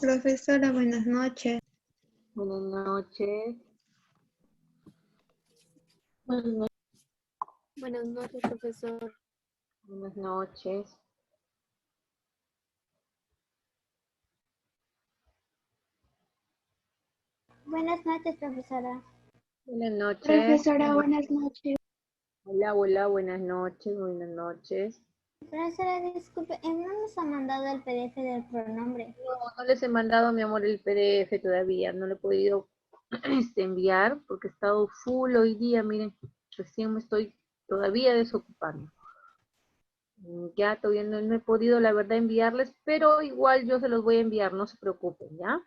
Profesora, buenas noches. Buenas noches. Buenas noches. Buenas noches, profesor. Buenas noches. Buenas noches, profesora. Buenas noches. Profesora, buenas noches. Hola, hola, buenas noches, buenas noches. Profesora, disculpe, no nos ha mandado el PDF del pronombre. No les he mandado, mi amor, el PDF todavía. No le he podido enviar porque he estado full hoy día. Miren, recién me estoy todavía desocupando. Ya todavía no he podido, la verdad, enviarles, pero igual yo se los voy a enviar, no se preocupen, ¿ya?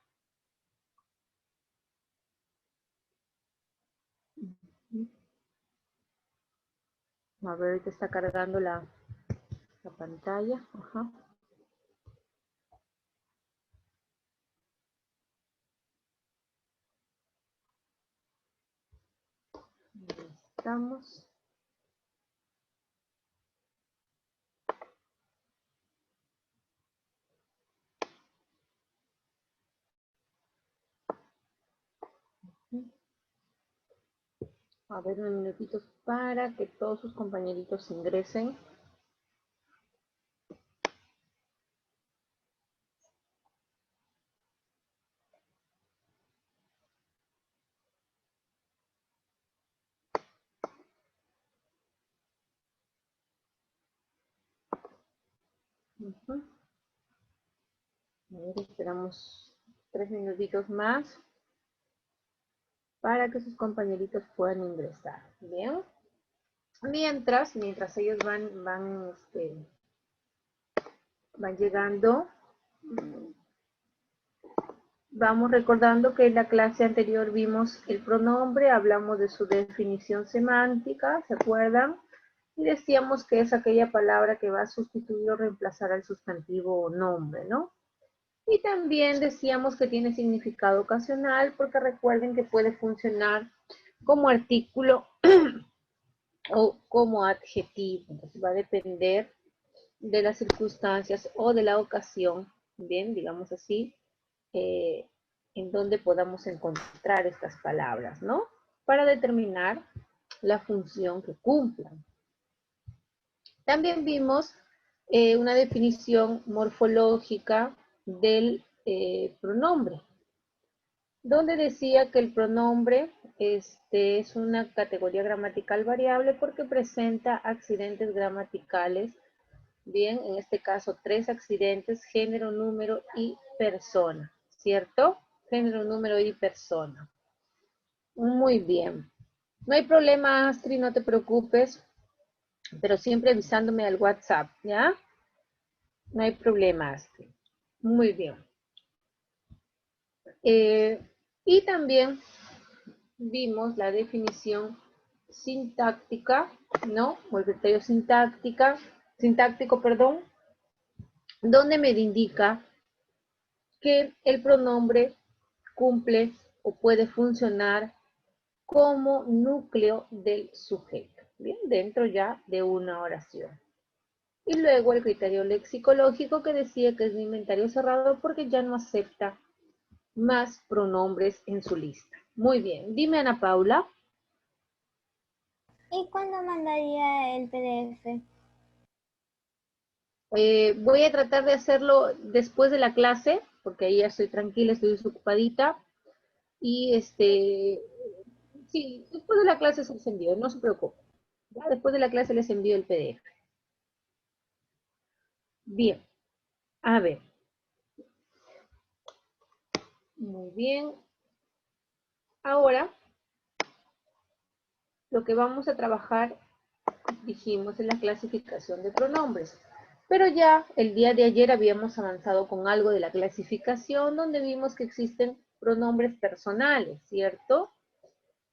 A ver, ahorita está cargando la pantalla. Ajá. Ahí estamos. A ver, unos minutitos para que todos sus compañeritos ingresen. A ver, esperamos 3 minutitos más para que sus compañeritos puedan ingresar. Bien. Mientras ellos van llegando, vamos recordando que en la clase anterior vimos el pronombre, hablamos de su definición semántica, ¿se acuerdan? Y decíamos que es aquella palabra que va a sustituir o reemplazar al sustantivo o nombre, ¿no? Y también decíamos que tiene significado ocasional porque recuerden que puede funcionar como artículo o como adjetivo. Entonces va a depender de las circunstancias o de la ocasión, bien, digamos así, en donde podamos encontrar estas palabras, ¿no? Para determinar la función que cumplan. También vimos una definición morfológica del pronombre, donde decía que el pronombre es una categoría gramatical variable porque presenta accidentes gramaticales, bien, en este caso 3 accidentes, género, número y persona, ¿cierto? Género, número y persona. Muy bien. No hay problema, Astrid, no te preocupes, pero siempre avisándome al WhatsApp, ¿ya? No hay problema, Astrid. Muy bien. Y también vimos la definición sintáctica, ¿no? O el criterio sintáctico, perdón, donde me indica que el pronombre cumple o puede funcionar como núcleo del sujeto, ¿bien? Dentro ya de una oración. Y luego el criterio lexicológico que decía que es un inventario cerrado porque ya no acepta más pronombres en su lista. Muy bien, dime Ana Paula. ¿Y cuándo mandaría el PDF? Voy a tratar de hacerlo después de la clase, porque ahí ya estoy tranquila, estoy desocupadita. Y sí, después de la clase se les envío, no se preocupen. ¿Ya? Después de la clase les envío el PDF. Bien, a ver. Muy bien. Ahora, lo que vamos a trabajar, dijimos, es la clasificación de pronombres. Pero ya el día de ayer habíamos avanzado con algo de la clasificación, donde vimos que existen pronombres personales, ¿cierto?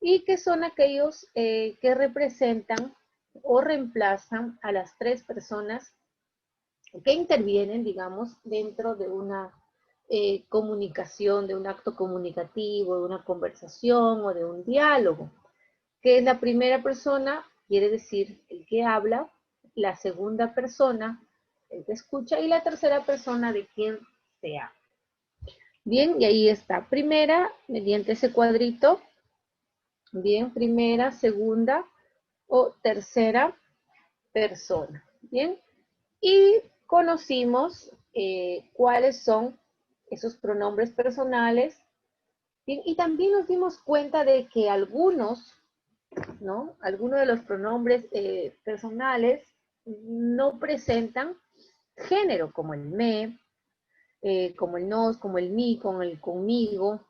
Y que son aquellos que representan o reemplazan a las 3 personas que intervienen, digamos, dentro de una comunicación, de un acto comunicativo, de una conversación o de un diálogo. Que es la primera persona, quiere decir el que habla, la segunda persona, el que escucha, y la tercera persona de quien se habla. Bien, y ahí está. Primera, mediante ese cuadrito. Bien, primera, segunda o tercera persona. Bien, y conocimos cuáles son esos pronombres personales. Bien, y también nos dimos cuenta de que algunos, ¿no? Algunos de los pronombres personales no presentan género, como el me, como el nos, como el mi, como el conmigo,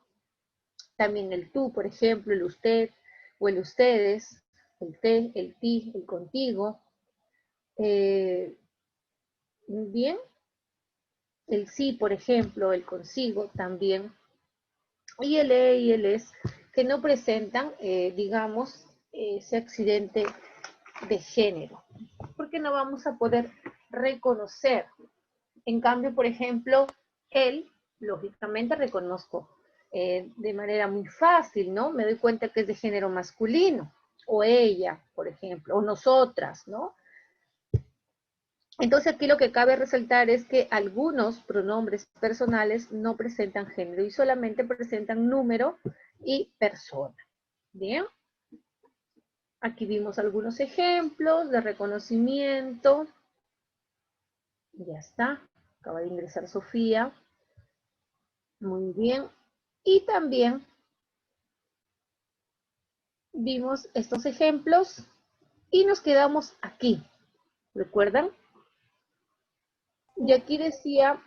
también el tú, por ejemplo, el usted o el ustedes, el te, el ti, el contigo. Bien, el sí, por ejemplo, el consigo también. Y el y el es, que no presentan, digamos, ese accidente de género, porque no vamos a poder reconocer. En cambio, por ejemplo, él, lógicamente reconozco de manera muy fácil, ¿no? Me doy cuenta que es de género masculino, o ella, por ejemplo, o nosotras, ¿no? Entonces aquí lo que cabe resaltar es que algunos pronombres personales no presentan género y solamente presentan número y persona. Bien. Aquí vimos algunos ejemplos de reconocimiento. Ya está. Acaba de ingresar Sofía. Muy bien. Y también vimos estos ejemplos y nos quedamos aquí. ¿Recuerdan? Y aquí decía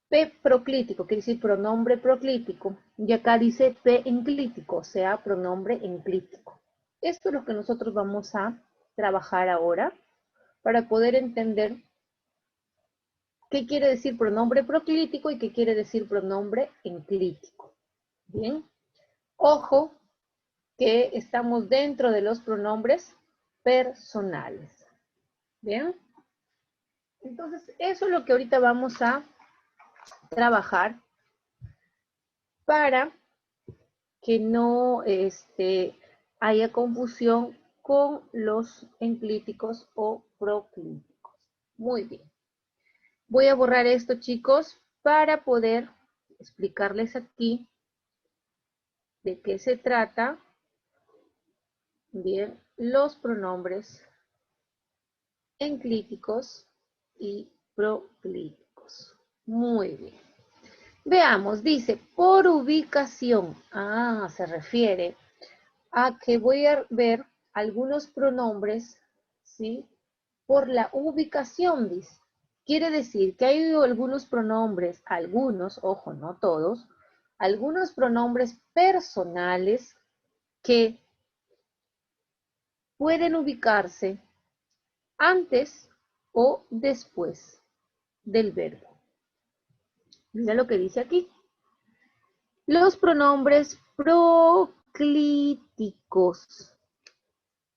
P proclítico, quiere decir pronombre proclítico. Y acá dice P enclítico, o sea, pronombre enclítico. Esto es lo que nosotros vamos a trabajar ahora para poder entender qué quiere decir pronombre proclítico y qué quiere decir pronombre enclítico. Bien. Ojo que estamos dentro de los pronombres personales. Bien. Entonces, eso es lo que ahorita vamos a trabajar para que no haya confusión con los enclíticos o proclíticos. Muy bien. Voy a borrar esto, chicos, para poder explicarles aquí de qué se trata. Bien, los pronombres enclíticos y proclíticos. Muy bien. Veamos, dice, por ubicación. Ah, se refiere a que voy a ver algunos pronombres, ¿sí? Por la ubicación, dice. Quiere decir que hay algunos pronombres, algunos, ojo, no todos, algunos pronombres personales que pueden ubicarse antes o después del verbo. Mira lo que dice aquí. Los pronombres proclíticos.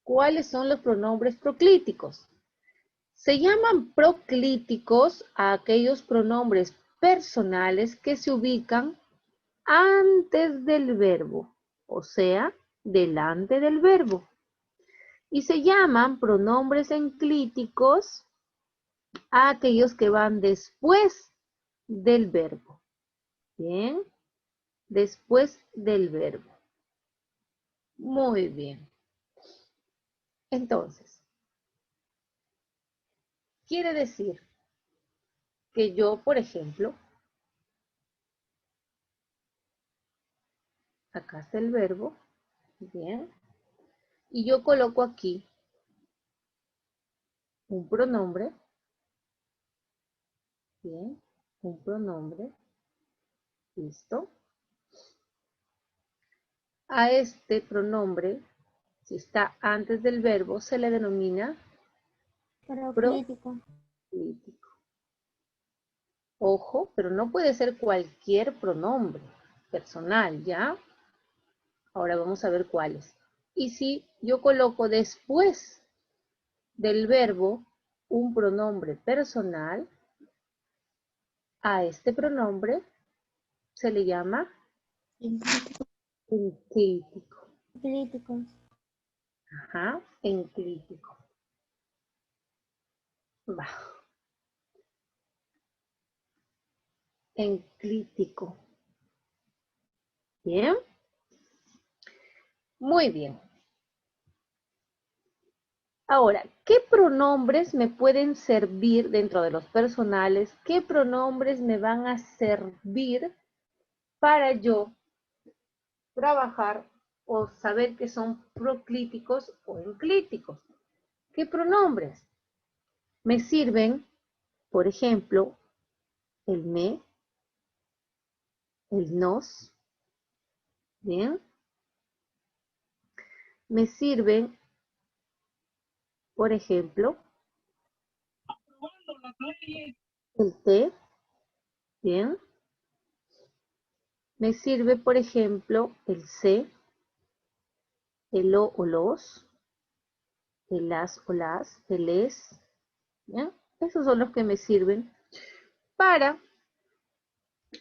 ¿Cuáles son los pronombres proclíticos? Se llaman proclíticos a aquellos pronombres personales que se ubican antes del verbo, o sea, delante del verbo. Y se llaman pronombres enclíticos a aquellos que van después del verbo. Bien, después del verbo. Muy bien. Entonces, quiere decir que yo, por ejemplo, acá está el verbo, bien, y yo coloco aquí un pronombre, bien, un pronombre, listo. A este pronombre, si está antes del verbo, se le denomina Proclítico. proclítico. Ojo, pero no puede ser cualquier pronombre personal, ¿ya? Ahora vamos a ver cuáles. Y si yo coloco después del verbo un pronombre personal, a este pronombre se le llama enclítico. Críticos. Ajá, enclítico. Va. enclítico. Bien. Muy bien. Ahora, ¿qué pronombres me pueden servir dentro de los personales? ¿Qué pronombres me van a servir para yo trabajar o saber que son proclíticos o enclíticos? ¿Qué pronombres? Me sirven, por ejemplo, el me, el nos, ¿bien? Me sirven, por ejemplo, el te, ¿bien? Me sirve, por ejemplo, el se, el lo o los, el las o las, el es, ¿bien? Esos son los que me sirven para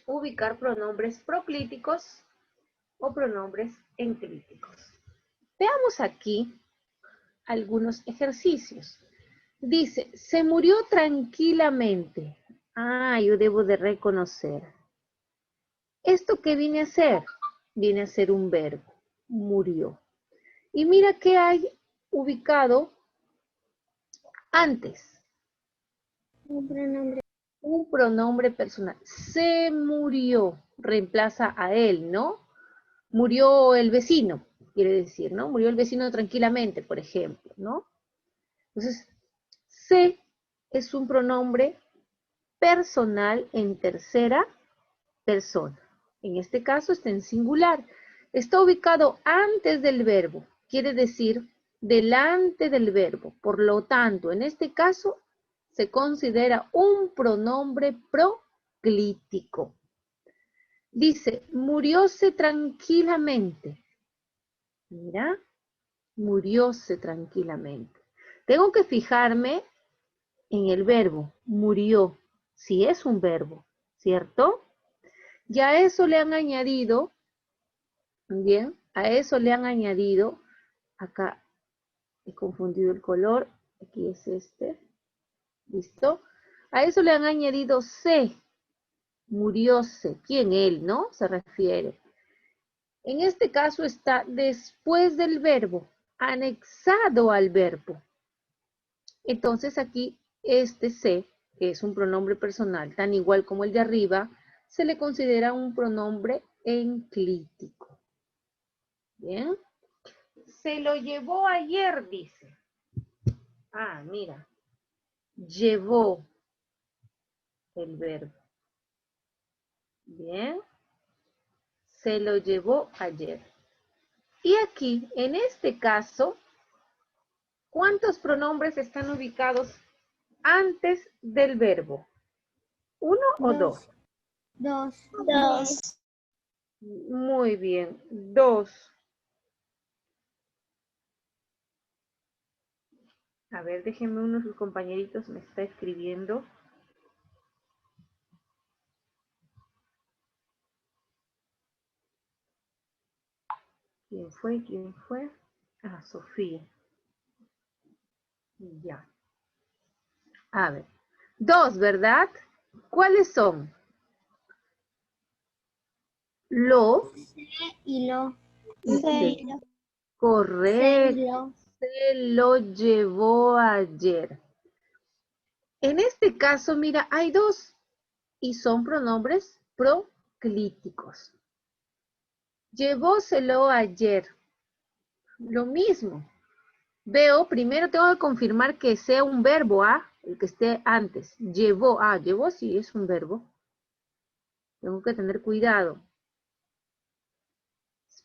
ubicar pronombres proclíticos o pronombres enclíticos. Veamos aquí algunos ejercicios. Dice, se murió tranquilamente. Ah, yo debo de reconocer. ¿Esto qué viene a ser? Viene a ser un verbo, murió. Y mira qué hay ubicado antes. Un pronombre. Un pronombre personal. Se murió, reemplaza a él, ¿no? Murió el vecino, quiere decir, ¿no? Murió el vecino tranquilamente, por ejemplo, ¿no? Entonces, se es un pronombre personal en tercera persona. En este caso está en singular. Está ubicado antes del verbo, quiere decir delante del verbo. Por lo tanto, en este caso se considera un pronombre proclítico. Dice, murióse tranquilamente. Mira, murióse tranquilamente. Tengo que fijarme en el verbo, murió, si es un verbo, ¿cierto? Ya a eso le han añadido, bien, a eso le han añadido, acá he confundido el color, aquí es este, ¿listo? A eso le han añadido se, murióse, ¿quién? Él, ¿no? Se refiere. En este caso está después del verbo, anexado al verbo. Entonces aquí este se, que es un pronombre personal, tan igual como el de arriba, se le considera un pronombre enclítico. Bien. Se lo llevó ayer, dice. Ah, mira. Llevó el verbo. Bien. Se lo llevó ayer. Y aquí, en este caso, ¿cuántos pronombres están ubicados antes del verbo? ¿Uno o dos? Dos. Muy bien, dos. A ver, déjenme uno de sus compañeritos, me está escribiendo. ¿Quién fue? ¿Quién fue? Ah, Sofía. Ya. A ver. Dos, ¿verdad? ¿Cuáles son? Lo Y lo. y se. Se Correcto. lo. Se lo llevó ayer. En este caso, mira, hay dos y son pronombres proclíticos. Llevóselo ayer. Lo mismo. Veo, primero tengo que confirmar que sea un verbo, ¿ah? El que esté antes. Llevó, llevó sí es un verbo. Tengo que tener cuidado.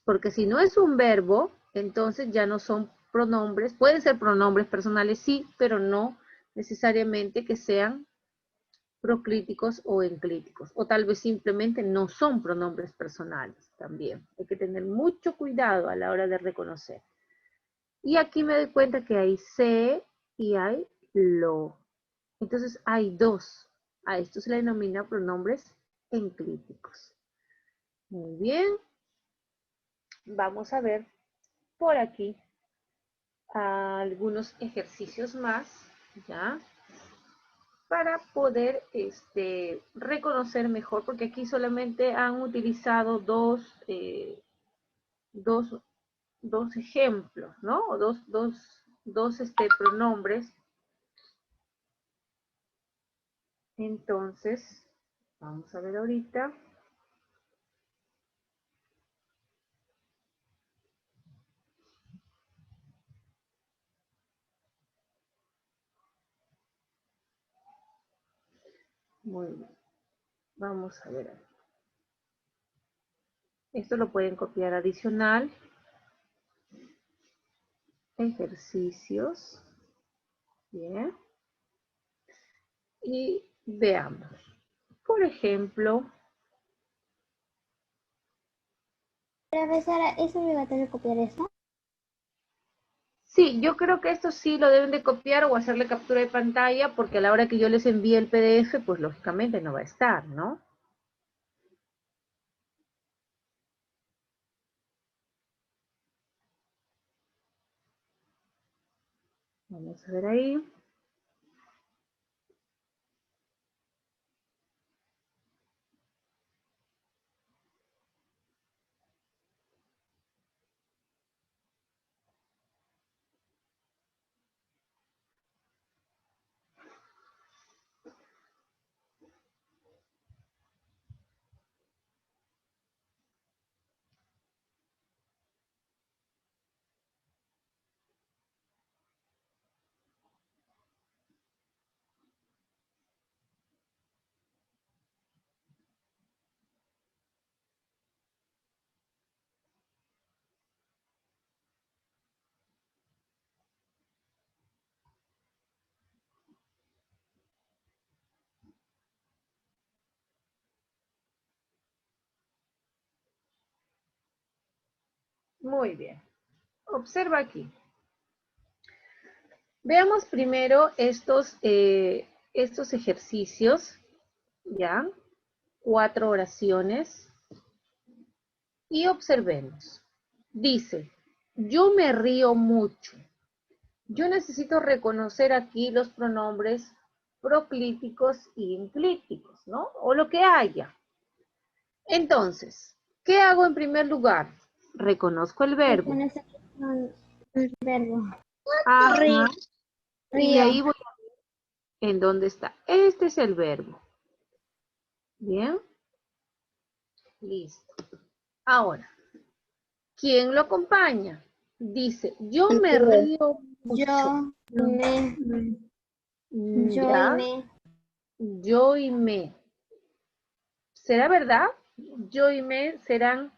Porque si no es un verbo, entonces ya no son pronombres. Pueden ser pronombres personales, sí, pero no necesariamente que sean proclíticos o enclíticos. O tal vez simplemente no son pronombres personales también. Hay que tener mucho cuidado a la hora de reconocer. Y aquí me doy cuenta que hay se y hay lo. Entonces hay dos. A esto se le denomina pronombres enclíticos. Muy bien. Vamos a ver por aquí algunos ejercicios más, ¿ya? para poder reconocer mejor, porque aquí solamente han utilizado dos ejemplos, ¿no? O dos pronombres. Entonces, vamos a ver ahorita. Muy bien. Vamos a ver. Esto lo pueden copiar adicional. Ejercicios. Bien. Y veamos. Por ejemplo. Profesora, ¿es obligatorio copiar esto? Sí, yo creo que esto sí lo deben de copiar o hacerle captura de pantalla, porque a la hora que yo les envíe el PDF, pues lógicamente no va a estar, ¿no? Vamos a ver ahí. Muy bien. Observa aquí. Veamos primero estos ejercicios, ¿ya? 4 oraciones. Y observemos. Dice, yo me río mucho. Yo necesito reconocer aquí los pronombres proclíticos y enclíticos, ¿no? O lo que haya. Entonces, ¿qué hago en primer lugar? Reconozco el verbo. El verbo. Ajá. Y Río. ahí voy a ver en dónde está. Este es el verbo. Bien. Listo. Ahora, ¿quién lo acompaña? Dice, yo me río mucho. Yo Ya, me. yo y me. ¿Será verdad? Yo y me serán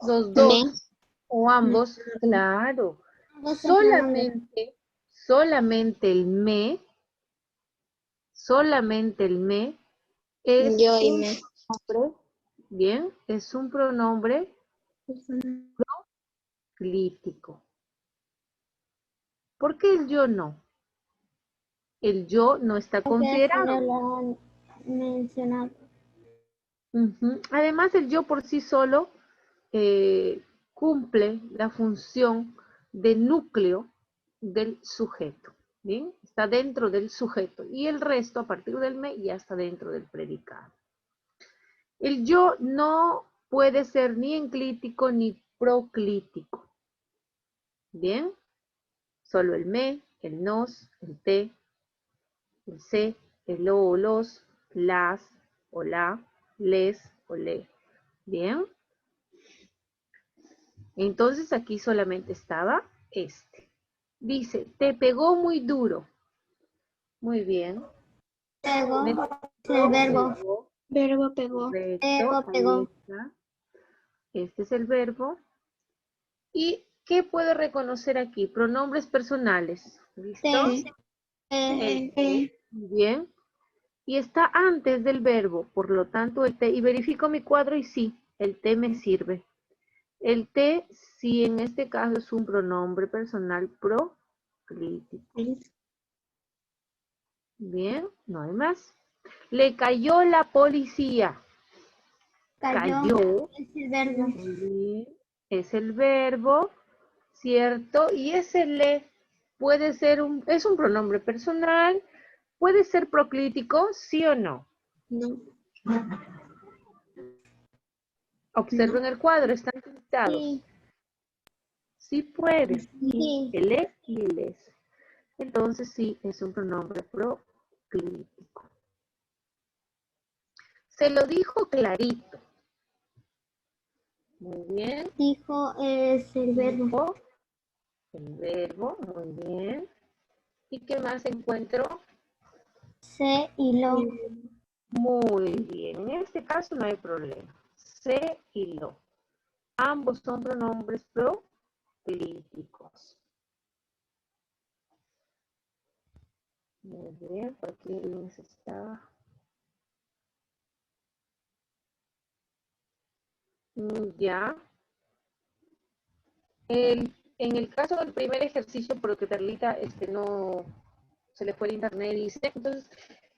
los dos o ambos. Claro. Ambos son pronombres. Solamente el me es Yo y un me. pronombre, bien, es un pronombre clítico. ¿Por qué el yo no? El yo no está Porque no considerado. lo han mencionado. Además, el yo por sí solo cumple la función de núcleo del sujeto. ¿Bien? Está dentro del sujeto. Y el resto, a partir del me, ya está dentro del predicado. El yo no puede ser ni enclítico ni proclítico. ¿Bien? Solo el me, el nos, el te, el se, el lo o los, las o la, les o le. ¿Bien? Entonces aquí solamente estaba este. Dice, te pegó muy duro. Muy bien. Pego. Es el verbo. Pegó. Verbo pegó. Correcto. Pegó. Ahí está. Este es el verbo. ¿Y qué puedo reconocer aquí? Pronombres personales. ¿Listo? El te. Muy bien. Y está antes del verbo, por lo tanto el te. Y verifico mi cuadro y sí, el te me sirve. El te, sí, en este caso es un pronombre personal proclítico. Bien, no hay más. Le cayó la policía. Cayó. Es el verbo. Muy bien. Es el verbo, ¿cierto? Y ese le puede ser es un pronombre personal, ¿Puede ser proclítico, sí o no? No. Observen el cuadro, están pintados. Sí, Sí puede. sí. El es y el es. Entonces sí, es un pronombre proclítico. Se lo dijo clarito. Muy bien. Dijo es el verbo. Dijo el verbo, muy bien. ¿Y qué más encuentro? Se y lo. Muy bien. En este caso no hay problema. Se y lo. Ambos son pronombres proclíticos. Muy bien, por aquí Luis estaba. Ya. En el caso del primer ejercicio, porque Carlita no se le fue el internet y dice, entonces,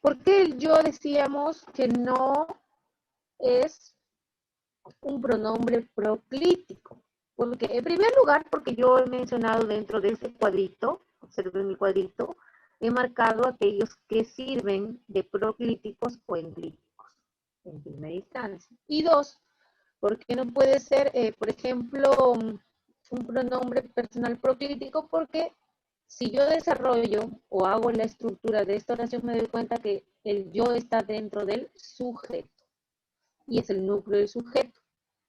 ¿por qué el yo decíamos que no es un pronombre proclítico? Porque, en primer lugar, porque yo he mencionado dentro de ese cuadrito, observen mi cuadrito, he marcado aquellos que sirven de proclíticos o enclíticos, en primera instancia. Y dos, porque no puede ser, por ejemplo, un pronombre personal proclítico, porque si yo desarrollo o hago la estructura de esta oración, me doy cuenta que el yo está dentro del sujeto y es el núcleo del sujeto.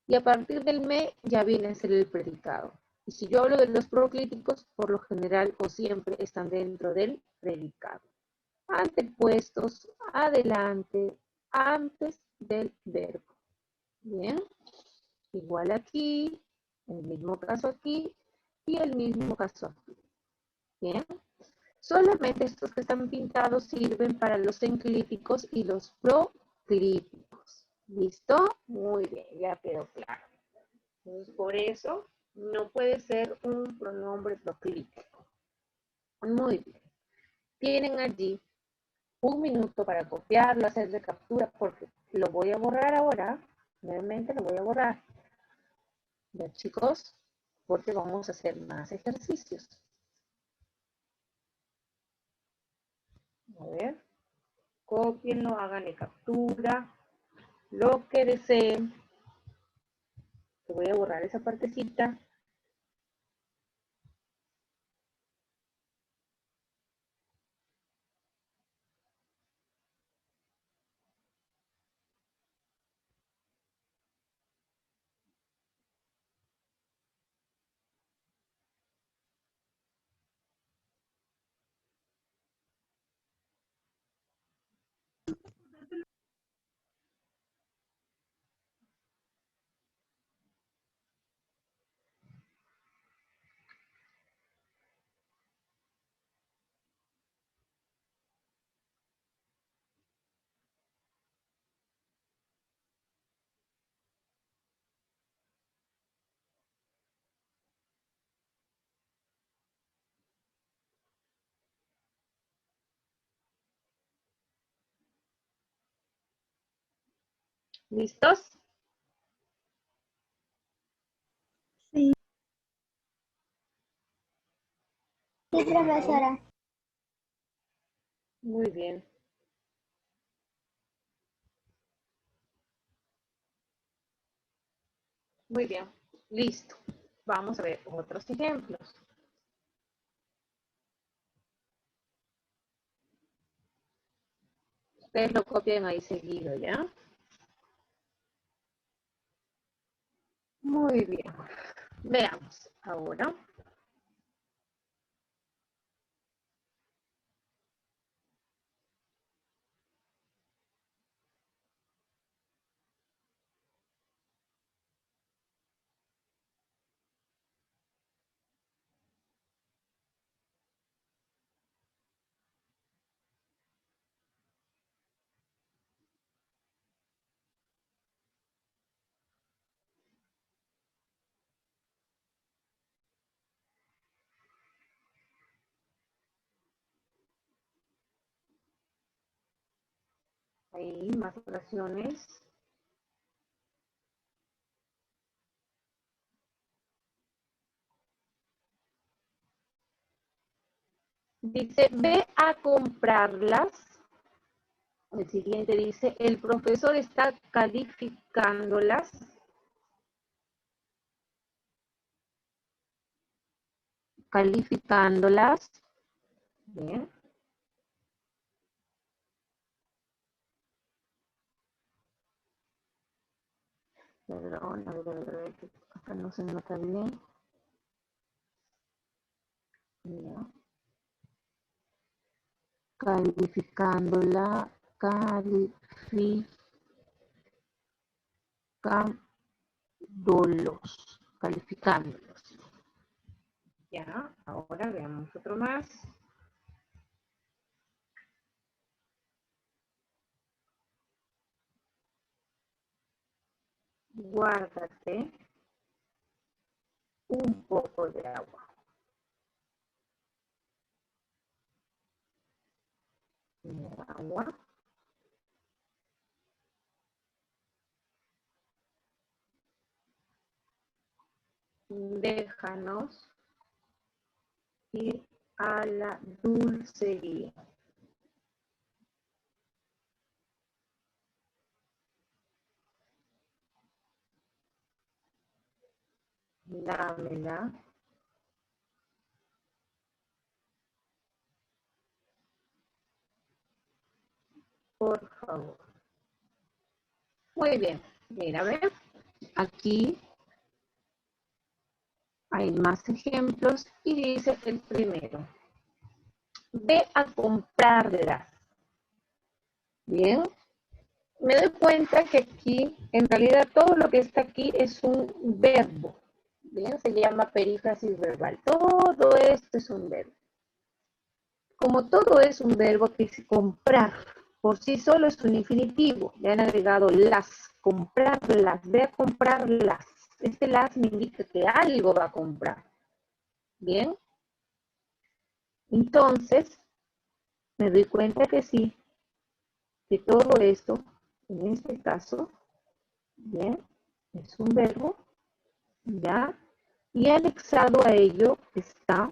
Y a partir del me ya viene a ser el predicado. Y si yo hablo de los proclíticos, por lo general o siempre están dentro del predicado. Antepuestos, adelante, antes del verbo. Bien. Igual aquí, el mismo caso aquí y el mismo caso aquí. Bien. Solamente estos que están pintados sirven para los enclíticos y los proclíticos. ¿Listo? Muy bien, ya quedó claro. Entonces, por eso no puede ser un pronombre proclítico. Muy bien. Tienen allí un minuto para copiarlo, hacer de captura, porque lo voy a borrar ahora. Nuevamente lo voy a borrar. Ya, chicos, porque vamos a hacer más ejercicios. A ver, cópienlo, háganle captura, lo que deseen. Te voy a borrar esa partecita. ¿Listos? Sí. Sí, profesora. Muy bien. Muy bien. Listo. Vamos a ver otros ejemplos. Ustedes lo copian ahí seguido, ¿ya? Muy bien. Veamos ahora. Ahí, más oraciones. Dice, ve a comprarlas. El siguiente dice, el profesor está calificándolas. Calificándolas. Bien. Perdón, a ver, que acá no se nota bien. Ya. Calificándola, calificándolos. Ya, ahora veamos otro más. Guárdate un poco de agua. Agua. Déjanos ir a la dulcería. Dámela. Por favor. Muy bien. Mira, a ver. Aquí hay más ejemplos y dice el primero. Ve a comprarlas. Bien. Me doy cuenta que aquí, en realidad, todo lo que está aquí es un verbo. Bien, se llama perífrasis verbal. Todo esto es un verbo. Como todo es un verbo que es comprar, por sí solo es un infinitivo. Le han agregado las, comprarlas, ve a comprarlas. Este las me indica que algo va a comprar. Bien. Entonces, me doy cuenta que sí, que todo esto, en este caso, bien, es un verbo, ya, y anexado a ello está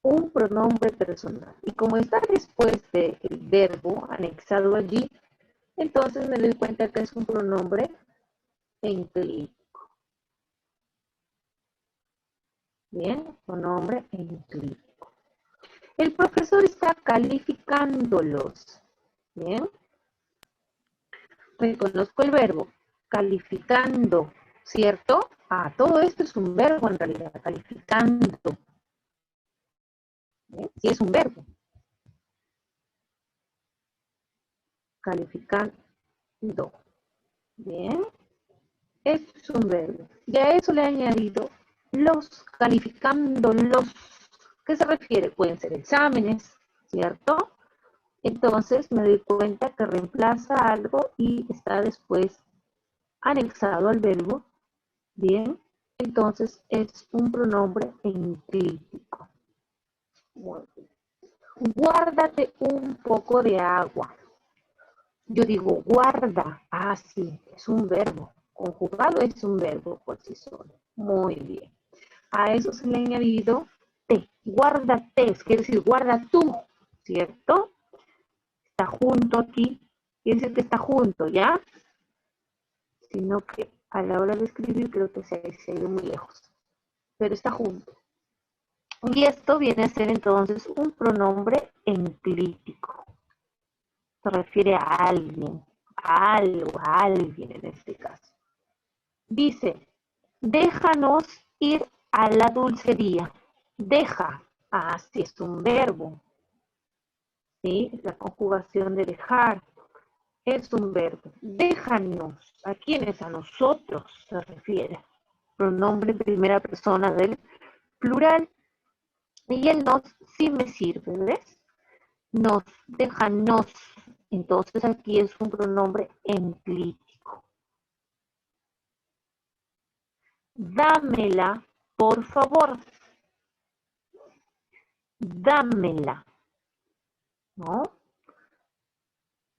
un pronombre personal. Y como está después del verbo anexado allí, entonces me doy cuenta que es un pronombre enclítico. Bien, pronombre enclítico. El profesor está calificándolos. Bien. Reconozco el verbo calificando, ¿cierto? Ah, todo esto es un verbo en realidad, calificando. ¿Bien? Sí, es un verbo. Calificando. Bien. Esto es un verbo. Y a eso le he añadido los, calificando los. ¿Qué se refiere? Pueden ser exámenes, ¿cierto? Entonces me doy cuenta que reemplaza algo y está después anexado al verbo. Bien. Entonces es un pronombre enclítico. Muy bien. Guárdate un poco de agua. Yo digo guarda. Ah, sí, es un verbo. Conjugado es un verbo por sí solo. Muy bien. A eso se le ha añadido te. Guárdate, quiere decir guarda tú, ¿cierto? Está junto aquí. Quiere decir que está junto, ¿ya? Sino que a la hora de escribir creo que se ha ido muy lejos. Pero está junto. Y esto viene a ser entonces un pronombre enclítico. Se refiere a alguien, a algo, a alguien en este caso. Dice, déjanos ir a la dulcería. Deja, así es un verbo. ¿Sí? La conjugación de dejar es un verbo. Déjanos, ¿a quiénes? A nosotros se refiere. Pronombre en primera persona del plural. Y el nos sí me sirve, ¿ves? Nos, déjanos. Entonces aquí es un pronombre enclítico. Dámela, por favor. Dámela. ¿No?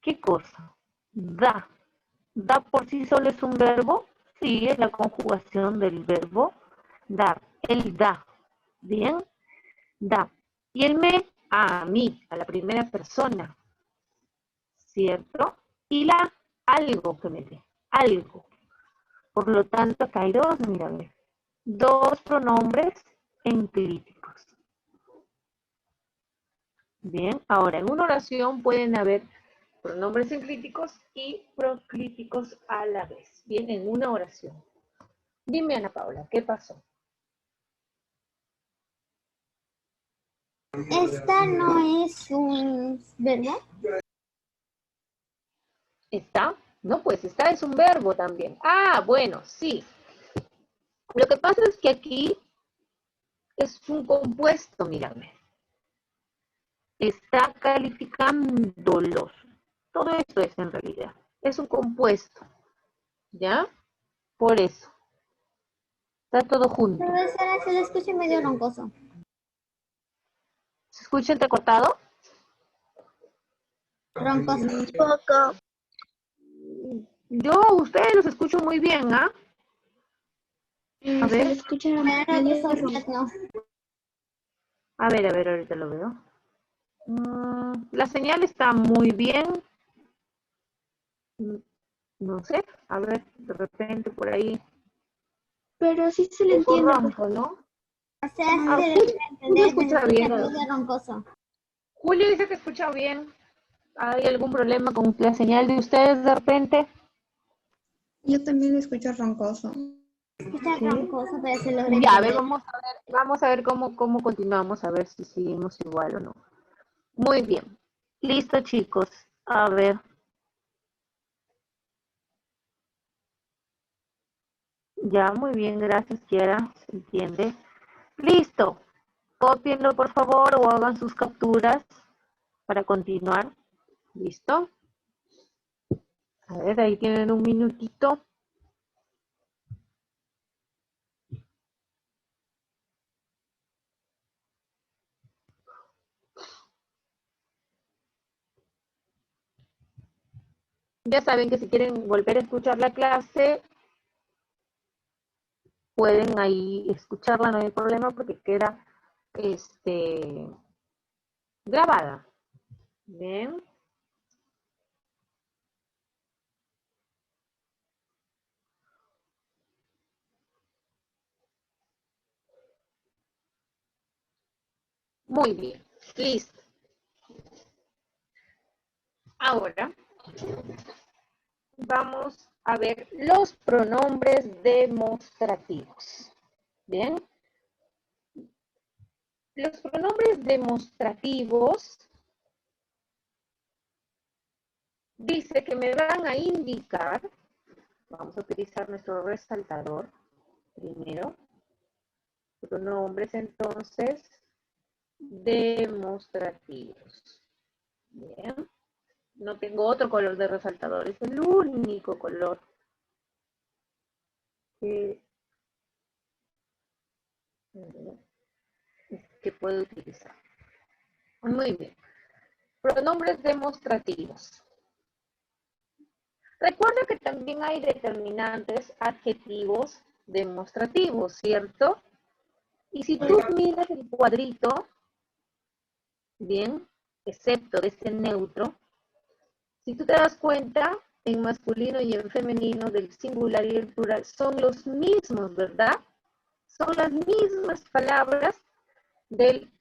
¿Qué cosa? Da. ¿Da por sí solo es un verbo? Sí, es la conjugación del verbo dar. Él da. Bien. Da. Y el me, a mí, a la primera persona, ¿cierto? Y la, algo que me dé, algo. Por lo tanto, acá hay dos, mira, ve. Dos pronombres enclíticos. Bien, ahora en una oración pueden haber pronombres enclíticos y proclíticos a la vez. Bien, en una oración. Dime, Ana Paula, ¿qué pasó? Esta no es un verbo. ¿Está? No, pues está es un verbo también. Ah, bueno, sí. Lo que pasa es que aquí es un compuesto, mírame. Está calificándolos. Todo esto es en realidad. Es un compuesto. ¿Ya? Por eso. Está todo junto. Profesora, se le escucha medio roncoso. ¿Se escucha entrecortado? Roncoso. Poco. Yo a ustedes los escucho muy bien, ¿ah? A Se le ver, escucha Pero medio que usted no. a ver, ahorita lo veo. La señal está muy bien. No sé, a ver, de repente por ahí. pero sí se le Un poco entiende. ronco, ¿no? O sea, Ah, se Julio se escucha escucha bien. medio roncoso. Julio dice que escucha bien. ¿Hay algún problema con la señal de ustedes de repente? Yo también escucho roncoso. Escucha Sí. roncoso, pero se logra Ya, a ver, entender. vamos a ver cómo continuamos, a ver si seguimos igual o no. Muy bien. Listo, chicos. A ver. Ya, muy bien, gracias, Kiara. Se entiende. Listo. Cópienlo, por favor, o hagan sus capturas para continuar. ¿Listo? A ver, ahí tienen un minutito. Ya saben que si quieren volver a escuchar la clase, pueden ahí escucharla, no hay problema porque queda grabada. Bien. Muy bien. Listo. Ahora vamos a ver los pronombres demostrativos. Bien. Los pronombres demostrativos dice que me van a indicar, vamos a utilizar nuestro resaltador primero, pronombres entonces demostrativos. Bien, no tengo otro color de resaltador, es el único color que puedo utilizar. Muy bien, pronombres demostrativos. Recuerda que también hay determinantes adjetivos demostrativos, ¿cierto? Y si tú miras el cuadrito, bien, excepto de este neutro, si tú te das cuenta, en masculino y en femenino del singular y el plural son los mismos, ¿verdad? Son las mismas palabras del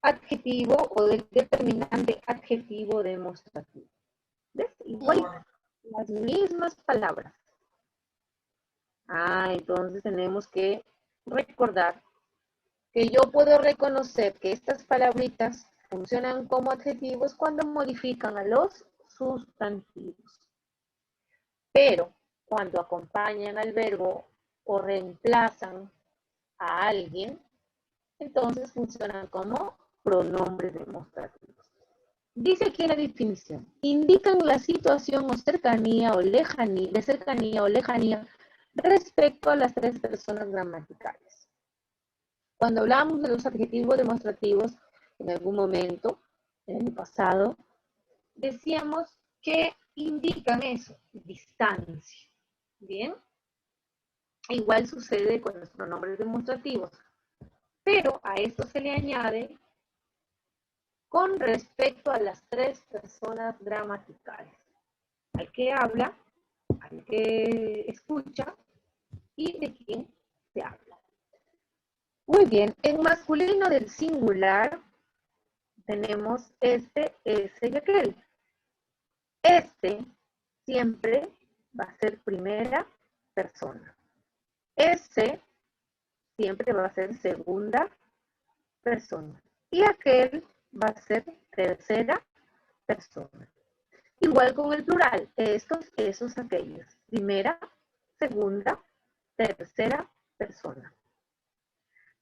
adjetivo o del determinante adjetivo demostrativo. ¿Ves? Igual, las mismas palabras. Entonces tenemos que recordar que yo puedo reconocer que estas palabritas funcionan como adjetivos cuando modifican a los sustantivos. Pero cuando acompañan al verbo o reemplazan a alguien, entonces funcionan como pronombres demostrativos. Dice aquí la definición, indican la situación o cercanía o lejanía, de cercanía o lejanía respecto a las tres personas gramaticales. Cuando hablamos de los adjetivos demostrativos, en algún momento, en el pasado, decíamos que indican eso, distancia. ¿Bien? Igual sucede con los pronombres demostrativos. Pero a esto se le añade con respecto a las tres personas gramaticales. Al que habla, al que escucha y de quién se habla. Muy bien, en masculino del singular tenemos este, ese y aquel. Este siempre va a ser primera persona. Ese siempre va a ser segunda persona. Y aquel va a ser tercera persona. Igual con el plural, estos, esos, aquellos. Primera, segunda, tercera persona.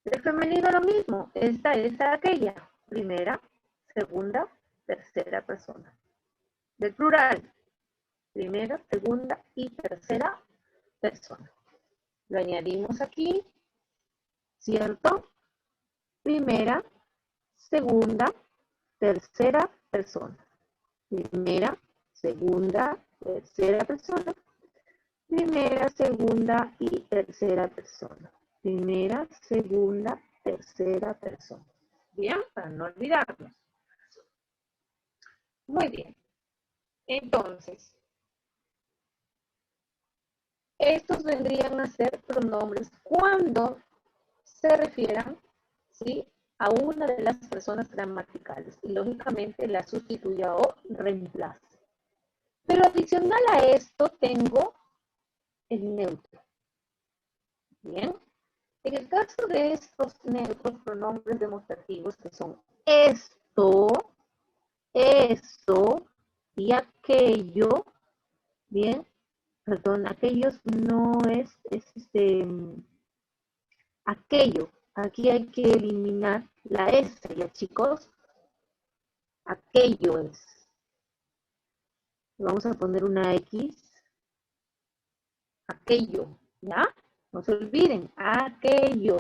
El femenino lo mismo, esta, aquella. Primera, segunda, tercera persona. Del plural, primera, segunda y tercera persona. Lo añadimos aquí, ¿cierto? Primera, segunda, tercera persona. Primera, segunda, tercera persona. Primera, segunda y tercera persona. Primera, segunda, tercera persona. Bien, para no olvidarnos. Muy bien. Entonces, estos vendrían a ser pronombres cuando se refieran, ¿sí?, a una de las personas gramaticales y lógicamente la sustituya o reemplace. Pero adicional a esto tengo el neutro. Bien. En el caso de estos neutros pronombres demostrativos que son esto, eso y aquello, bien, perdón, aquellos no es aquello. Aquí hay que eliminar la S, ya chicos. Aquello es. Vamos a poner una X. Aquello, ¿ya? No se olviden, aquello.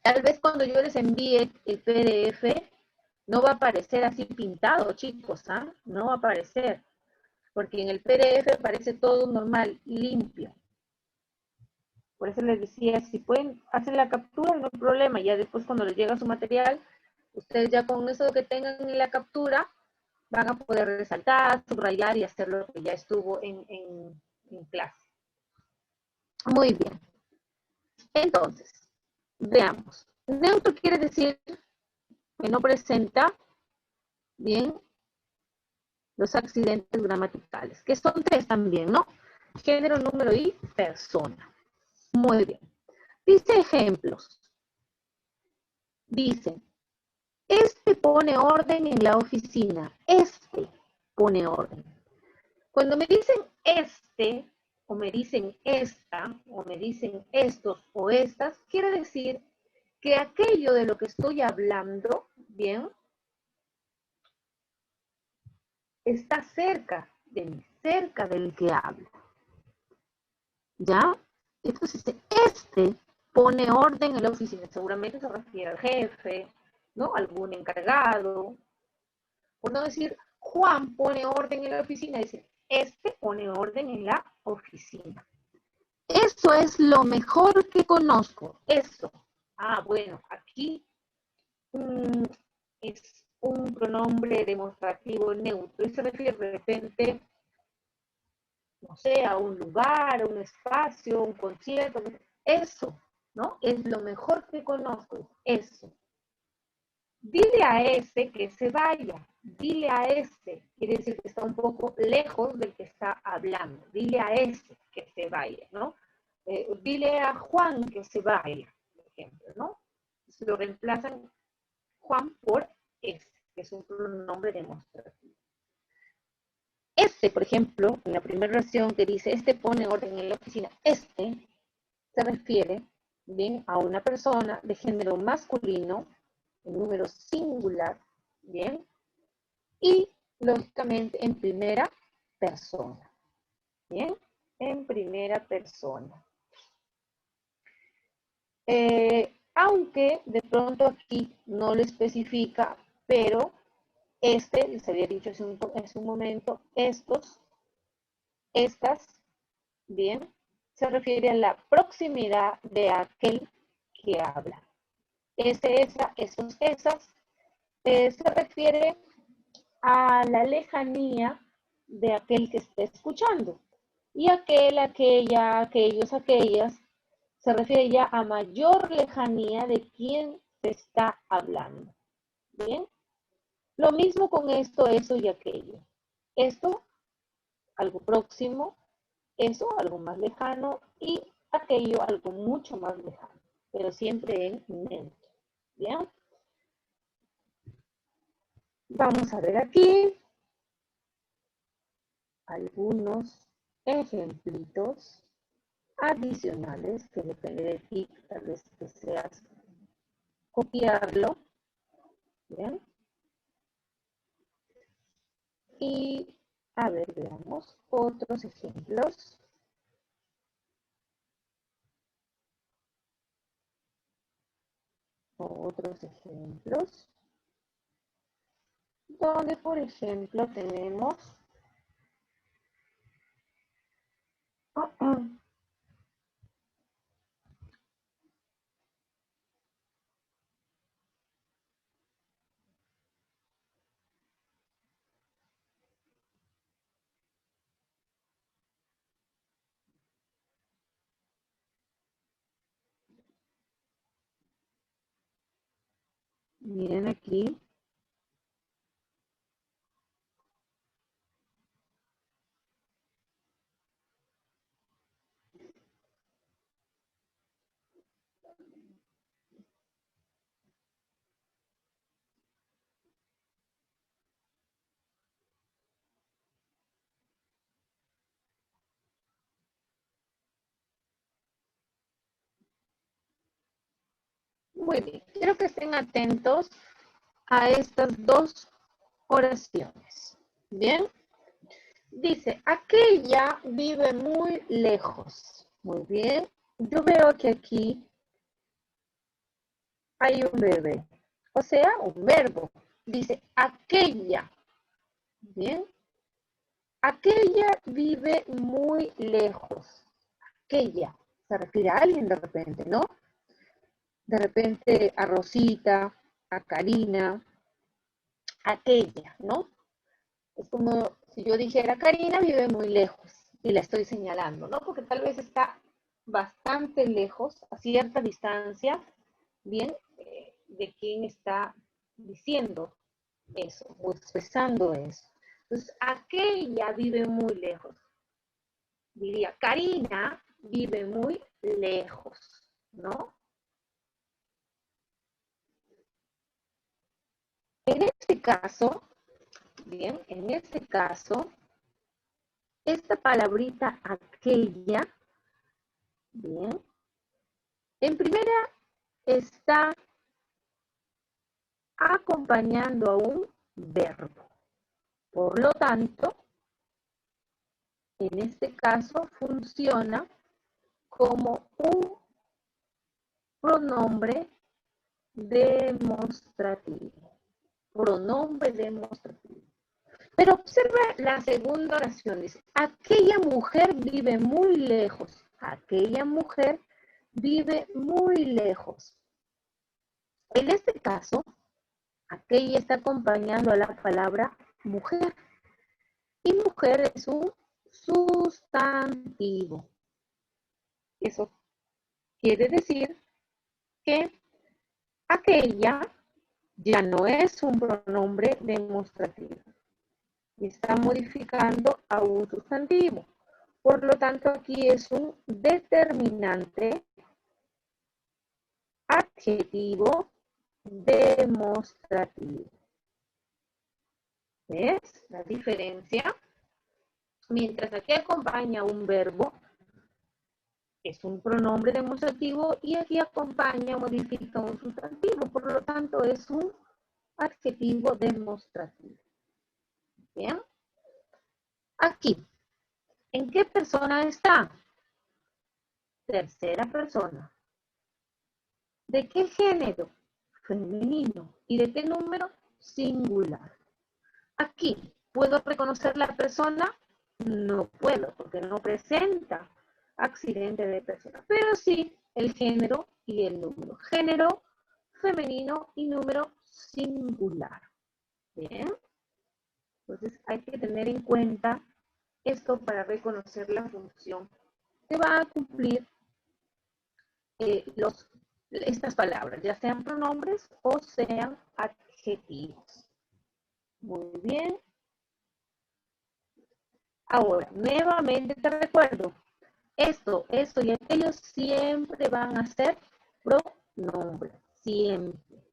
Tal vez cuando yo les envíe el PDF, no va a aparecer así pintado, chicos, ¿ah? No va a aparecer. Porque en el PDF aparece todo normal, limpio. Por eso les decía, si pueden hacer la captura, no hay problema. Ya después cuando les llega su material, ustedes ya con eso que tengan en la captura, van a poder resaltar, subrayar y hacer lo que ya estuvo en clase. Muy bien. Entonces, veamos. Neutro quiere decir que no presenta, bien, los accidentes gramaticales, que son tres también, ¿no? Género, número y persona. Muy bien. Dice ejemplos. Dice, este pone orden en la oficina. Este pone orden. Cuando me dicen este, o me dicen esta, o me dicen estos o estas, quiere decir que aquello de lo que estoy hablando, bien, está cerca de mí, cerca del que hablo. ¿Ya? Entonces, este pone orden en la oficina. Seguramente se refiere al jefe, ¿no? Algún encargado. Por no decir, Juan pone orden en la oficina, dice, este pone orden en la oficina. Eso es lo mejor que conozco. Eso. Ah, bueno, aquí es un pronombre demostrativo neutro y se refiere de repente, no sé, a un lugar, a un espacio, un concierto. Eso, ¿no? Es lo mejor que conozco. Eso. Dile a ese que se vaya. Dile a ese. Quiere decir que está un poco lejos del que está hablando. Dile a ese que se vaya, ¿no? Dile a Juan que se vaya, por ejemplo, ¿no? Se lo reemplazan Juan por ese, que es un pronombre demostrativo. Este, por ejemplo, en la primera oración que dice, este pone orden en la oficina, este se refiere, bien, a una persona de género masculino, en número singular, bien, y lógicamente en primera persona, bien, en primera persona. Aunque de pronto aquí no lo especifica, pero este, les había dicho hace un momento, estos, estas, bien, se refiere a la proximidad de aquel que habla. ese, esa, esos, esas, se refiere a la lejanía de aquel que está escuchando. Y aquel, aquella, aquellos, aquellas, se refiere ya a mayor lejanía de quien se está hablando. ¿Bien? Lo mismo con esto, eso y aquello. Esto, algo próximo, eso, algo más lejano, y aquello, algo mucho más lejano, pero siempre en mente. ¿Bien? Vamos a ver aquí algunos ejemplitos adicionales que depende de ti, tal vez deseas copiarlo. ¿Bien? Y a ver, veamos otros ejemplos. Otros ejemplos. Donde, por ejemplo, tenemos miren aquí. Muy bien, quiero que estén atentos a estas dos oraciones. Bien, dice, aquella vive muy lejos. Muy bien, yo veo que aquí hay un bebé, o sea, un verbo. Dice, aquella. Bien, aquella vive muy lejos. Aquella, se refiere a alguien de repente, ¿no? De repente a Rosita, a Karina, aquella, ¿no? Es como si yo dijera, Karina vive muy lejos y la estoy señalando, ¿no? Porque tal vez está bastante lejos, a cierta distancia, bien, de quién está diciendo eso o expresando eso. Entonces, aquella vive muy lejos. Diría, Karina vive muy lejos, ¿no? En este caso, bien, en este caso, esta palabrita aquella, bien, en primera está acompañando a un verbo. Por lo tanto, en este caso funciona como un pronombre demostrativo. Pronombre demostrativo. Pero observa la segunda oración. Dice, aquella mujer vive muy lejos. Aquella mujer vive muy lejos. En este caso, aquella está acompañando a la palabra mujer. Y mujer es un sustantivo. Eso quiere decir que aquella ya no es un pronombre demostrativo. Está modificando a un sustantivo. Por lo tanto, aquí es un determinante adjetivo demostrativo. ¿Ves la diferencia? Mientras aquí acompaña un verbo, es un pronombre demostrativo y aquí acompaña o modifica un sustantivo. Por lo tanto, es un adjetivo demostrativo. ¿Bien? Aquí, ¿en qué persona está? Tercera persona. ¿De qué género? Femenino. ¿Y de qué número? Singular. Aquí, ¿puedo reconocer la persona? No puedo, porque no presenta accidente de persona. Pero sí el género y el número. Género femenino y número singular. Bien. Entonces hay que tener en cuenta esto para reconocer la función que va a cumplir estas palabras, ya sean pronombres o sean adjetivos. Muy bien. Ahora, nuevamente te recuerdo, esto y aquello siempre van a ser pronombres, siempre.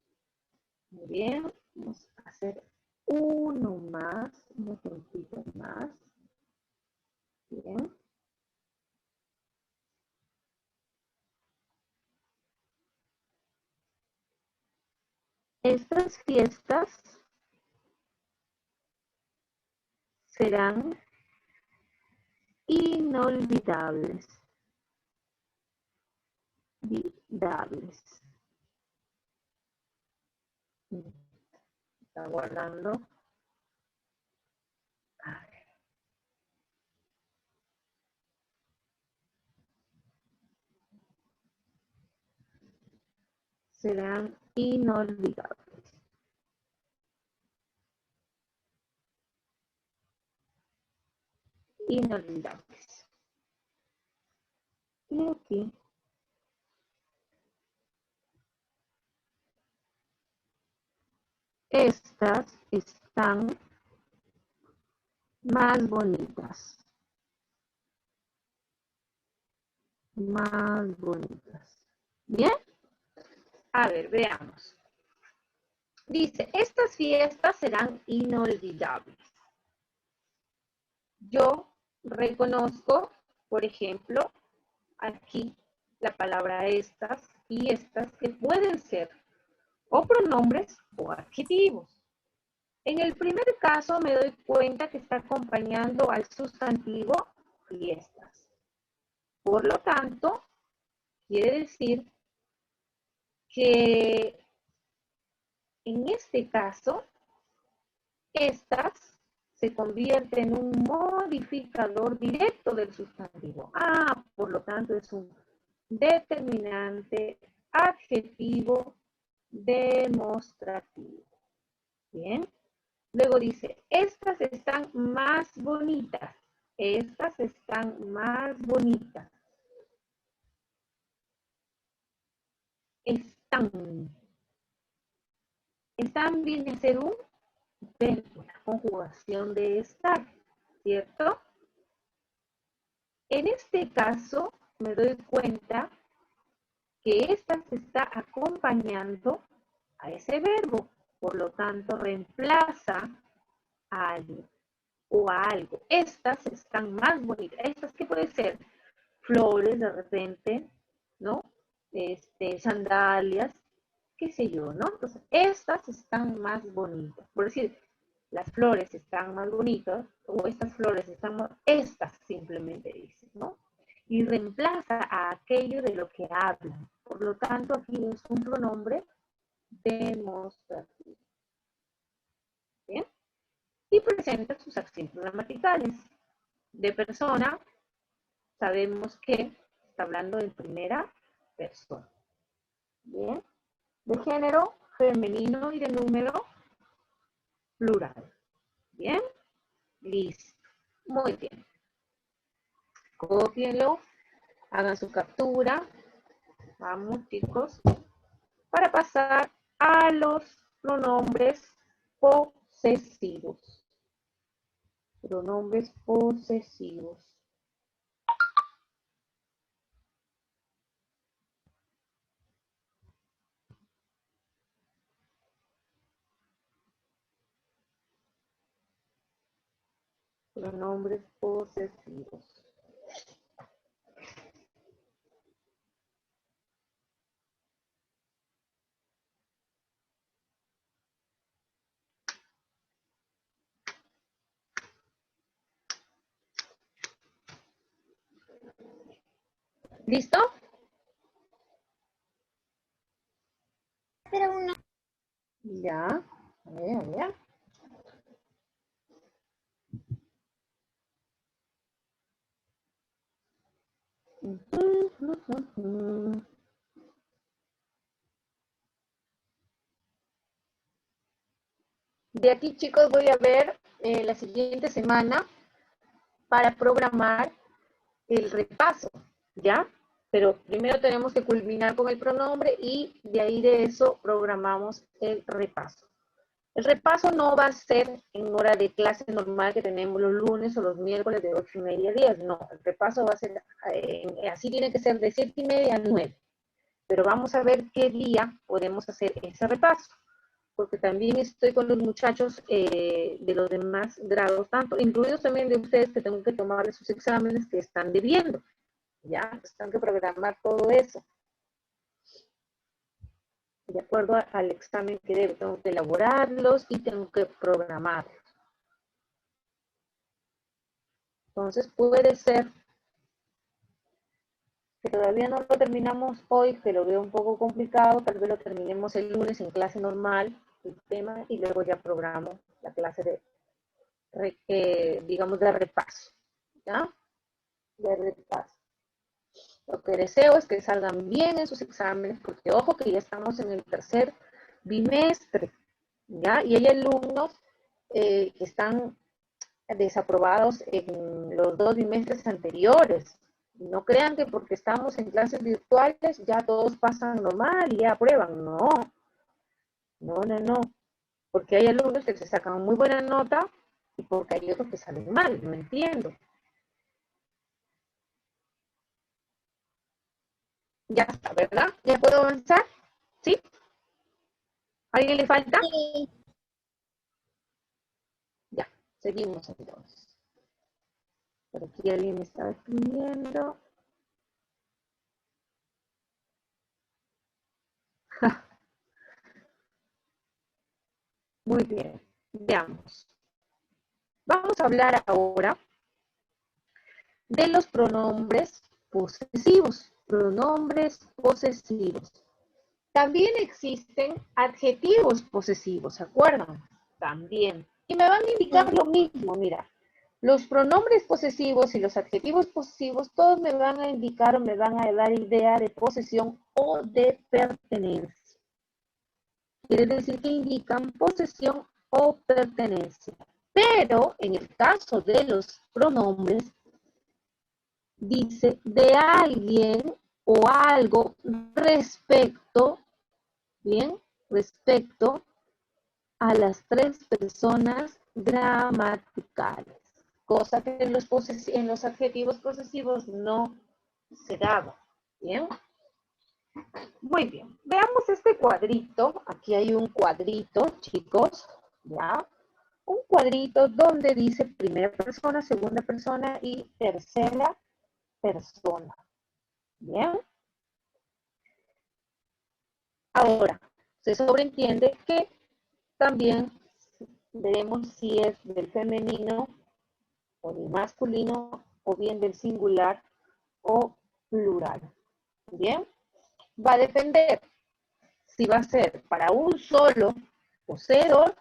Muy bien, vamos a hacer uno más, un ejemplito más. Bien. Estas fiestas serán inolvidables. Está guardando. A ver. Serán inolvidables. Inolvidables. Y aquí estas están más bonitas. Más bonitas. ¿Bien? A ver, veamos. Dice, estas fiestas serán inolvidables. Yo reconozco, por ejemplo, aquí la palabra estas y estas que pueden ser o pronombres o adjetivos. En el primer caso me doy cuenta que está acompañando al sustantivo fiestas. Por lo tanto, quiere decir que en este caso, estas se convierten en un modificador directo del sustantivo. Por lo tanto, es un determinante adjetivo demostrativo. Bien. Luego dice, estas están más bonitas. Estas están más bonitas. Están. Están viene a ser un verbo, la conjugación de estar, ¿cierto? En este caso, me doy cuenta que esta se está acompañando a ese verbo. Por lo tanto, reemplaza a alguien o a algo. Estas están más bonitas. Estas, ¿qué puede ser? Flores de repente, ¿no? Sandalias, qué sé yo, ¿no? Entonces, estas están más bonitas. Por decir, las flores están más bonitas, o estas flores están más, estas simplemente dice, ¿no? Y reemplaza a aquello de lo que hablan. Por lo tanto, aquí es un pronombre demostrativo. ¿Bien? Y presenta sus acciones gramaticales. De persona, sabemos que está hablando en primera persona. Bien. De género, femenino y de número, plural. Bien. Listo. Muy bien. Cópienlo, hagan su captura. Vamos, chicos. Para pasar a los pronombres posesivos. Pronombres posesivos. Pronombres posesivos. ¿Listo? Pero uno. Ya. A ver, a ver. De aquí, chicos, voy a ver la siguiente semana para programar el repaso, ¿ya? Pero primero tenemos que culminar con el pronombre y de ahí de eso programamos el repaso. El repaso no va a ser en hora de clase normal que tenemos los lunes o los miércoles de 8:30 a 10. No, el repaso va a ser, así tiene que ser de 7:30 a 9. Pero vamos a ver qué día podemos hacer ese repaso. Porque también estoy con los muchachos de los demás grados, tanto incluidos también de ustedes que tengo que tomarles sus exámenes que están debiendo. Ya, están que programar todo eso. De acuerdo al examen que debo, tengo que elaborarlos y tengo que programarlos. Entonces puede ser que todavía no lo terminamos hoy, que lo veo un poco complicado, tal vez lo terminemos el lunes en clase normal, el tema, y luego ya programo la clase de, digamos, de repaso, ¿ya? De repaso. Lo que deseo es que salgan bien en sus exámenes, porque ojo que ya estamos en el tercer bimestre, ¿ya? Y hay alumnos que están desaprobados en los 2 bimestres anteriores. No crean que porque estamos en clases virtuales ya todos pasan normal y ya aprueban. No, no, no, no. Porque hay alumnos que se sacan muy buena nota y porque hay otros que salen mal, no entiendo. Ya está, ¿verdad? ¿Ya puedo avanzar? ¿Sí? ¿A alguien le falta? Sí. Ya, seguimos entonces. Por aquí alguien me estaba escribiendo. Muy bien, veamos. Vamos a hablar ahora de los pronombres posesivos. Pronombres posesivos. También existen adjetivos posesivos, ¿se acuerdan? También. Y me van a indicar lo mismo, mira. Los pronombres posesivos y los adjetivos posesivos, todos me van a indicar o me van a dar idea de posesión o de pertenencia. Quiere decir que indican posesión o pertenencia. Pero en el caso de los pronombres, dice de alguien o algo respecto, ¿bien? Respecto a las 3 personas gramaticales. Cosa que en los adjetivos posesivos no se daba. ¿Bien? Muy bien. Veamos este cuadrito. Aquí hay un cuadrito, chicos. ¿Ya? Un cuadrito donde dice primera persona, segunda persona y tercera persona. ¿Bien? Ahora, se sobreentiende que también veremos si es del femenino o del masculino o bien del singular o plural. ¿Bien? Va a depender si va a ser para un solo poseedor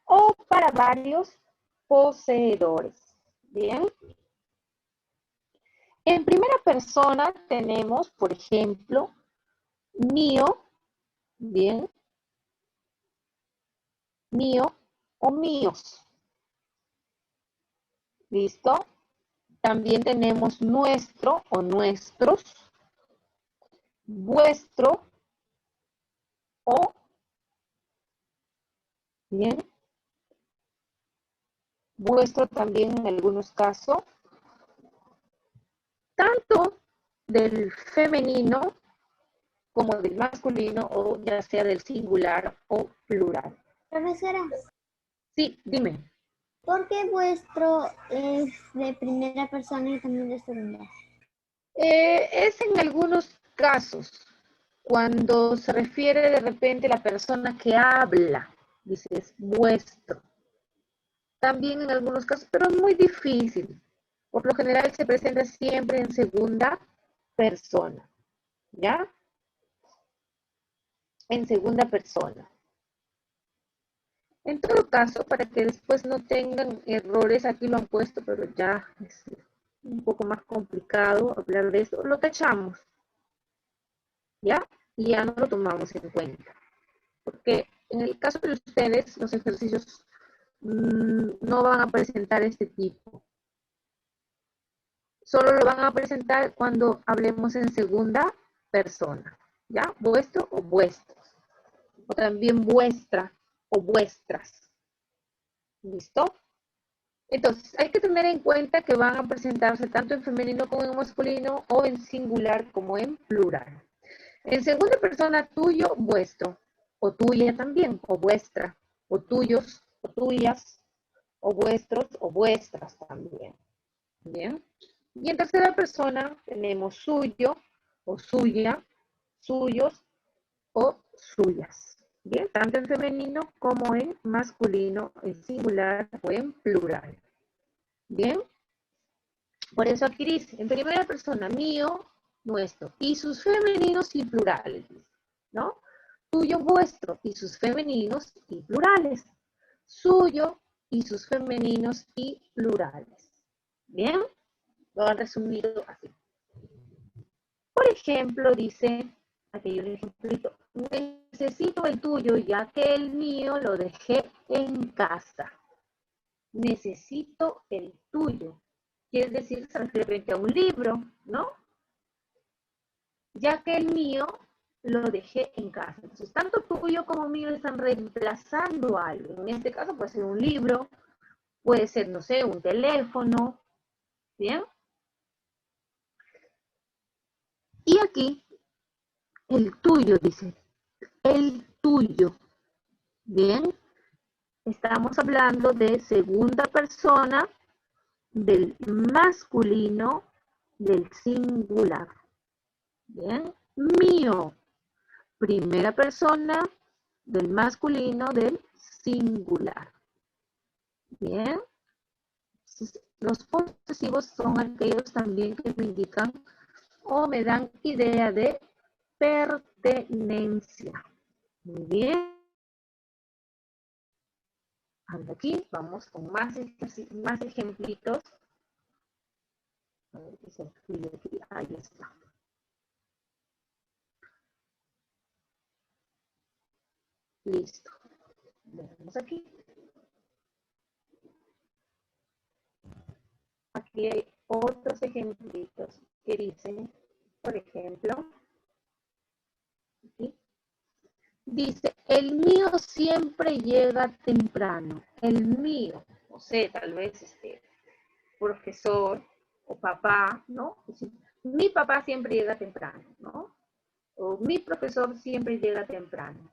o para varios poseedores. ¿Bien? En primera persona tenemos, por ejemplo, mío, ¿bien? Mío o míos. ¿Listo? También tenemos nuestro o nuestros, vuestro o, ¿bien? Vuestro también en algunos casos, tanto del femenino como del masculino o ya sea del singular o plural. Profesora, Sí, dime. ¿por qué vuestro es de primera persona y también de segunda? Es en algunos casos cuando se refiere de repente a la persona que habla, dices vuestro. También en algunos casos, pero es muy difícil. Por lo general se presenta siempre en segunda persona, ¿ya? En segunda persona. En todo caso, para que después no tengan errores, aquí lo han puesto, pero ya es un poco más complicado hablar de esto, lo tachamos, ¿ya? Y ya no lo tomamos en cuenta. Porque en el caso de ustedes, los ejercicios no van a presentar este tipo. Solo lo van a presentar cuando hablemos en segunda persona, ¿ya? Vuestro o vuestros. O también vuestra o vuestras. ¿Listo? Entonces, hay que tener en cuenta que van a presentarse tanto en femenino como en masculino o en singular como en plural. En segunda persona, tuyo, vuestro. O tuya también, o vuestra. O tuyos, o tuyas. O vuestros, o vuestras también. ¿Bien? Y en tercera persona tenemos suyo, o suya, suyos, o suyas. Bien, tanto en femenino como en masculino, en singular o en plural. Bien, por eso aquí dice, en primera persona, mío, nuestro, y sus femeninos y plurales, ¿no? Tuyo, vuestro, y sus femeninos y plurales. Suyo y sus femeninos y plurales. Bien, lo han resumido así. Por ejemplo, dice, aquí hay un ejemplito, necesito el tuyo ya que el mío lo dejé en casa. Necesito el tuyo. Quiere decir, se refiere a un libro, ¿no? Ya que el mío lo dejé en casa. Entonces, tanto tuyo como mío están reemplazando algo. En este caso puede ser un libro, puede ser, no sé, un teléfono, ¿bien? Y aquí, el tuyo, dice, el tuyo, ¿bien? Estamos hablando de segunda persona, del masculino, del singular. Bien, mío, primera persona, del masculino, del singular. Bien, los posesivos son aquellos también que me indican o me dan idea de pertenencia. Muy bien. Aquí vamos con más ejemplitos. A ver qué se escribe aquí. Ahí está. Listo. Vemos aquí. Aquí hay otros ejemplitos que dicen, por ejemplo, aquí, dice, el mío siempre llega temprano. El mío, no sé, tal vez profesor o papá, ¿no? Mi papá siempre llega temprano, ¿no? O mi profesor siempre llega temprano.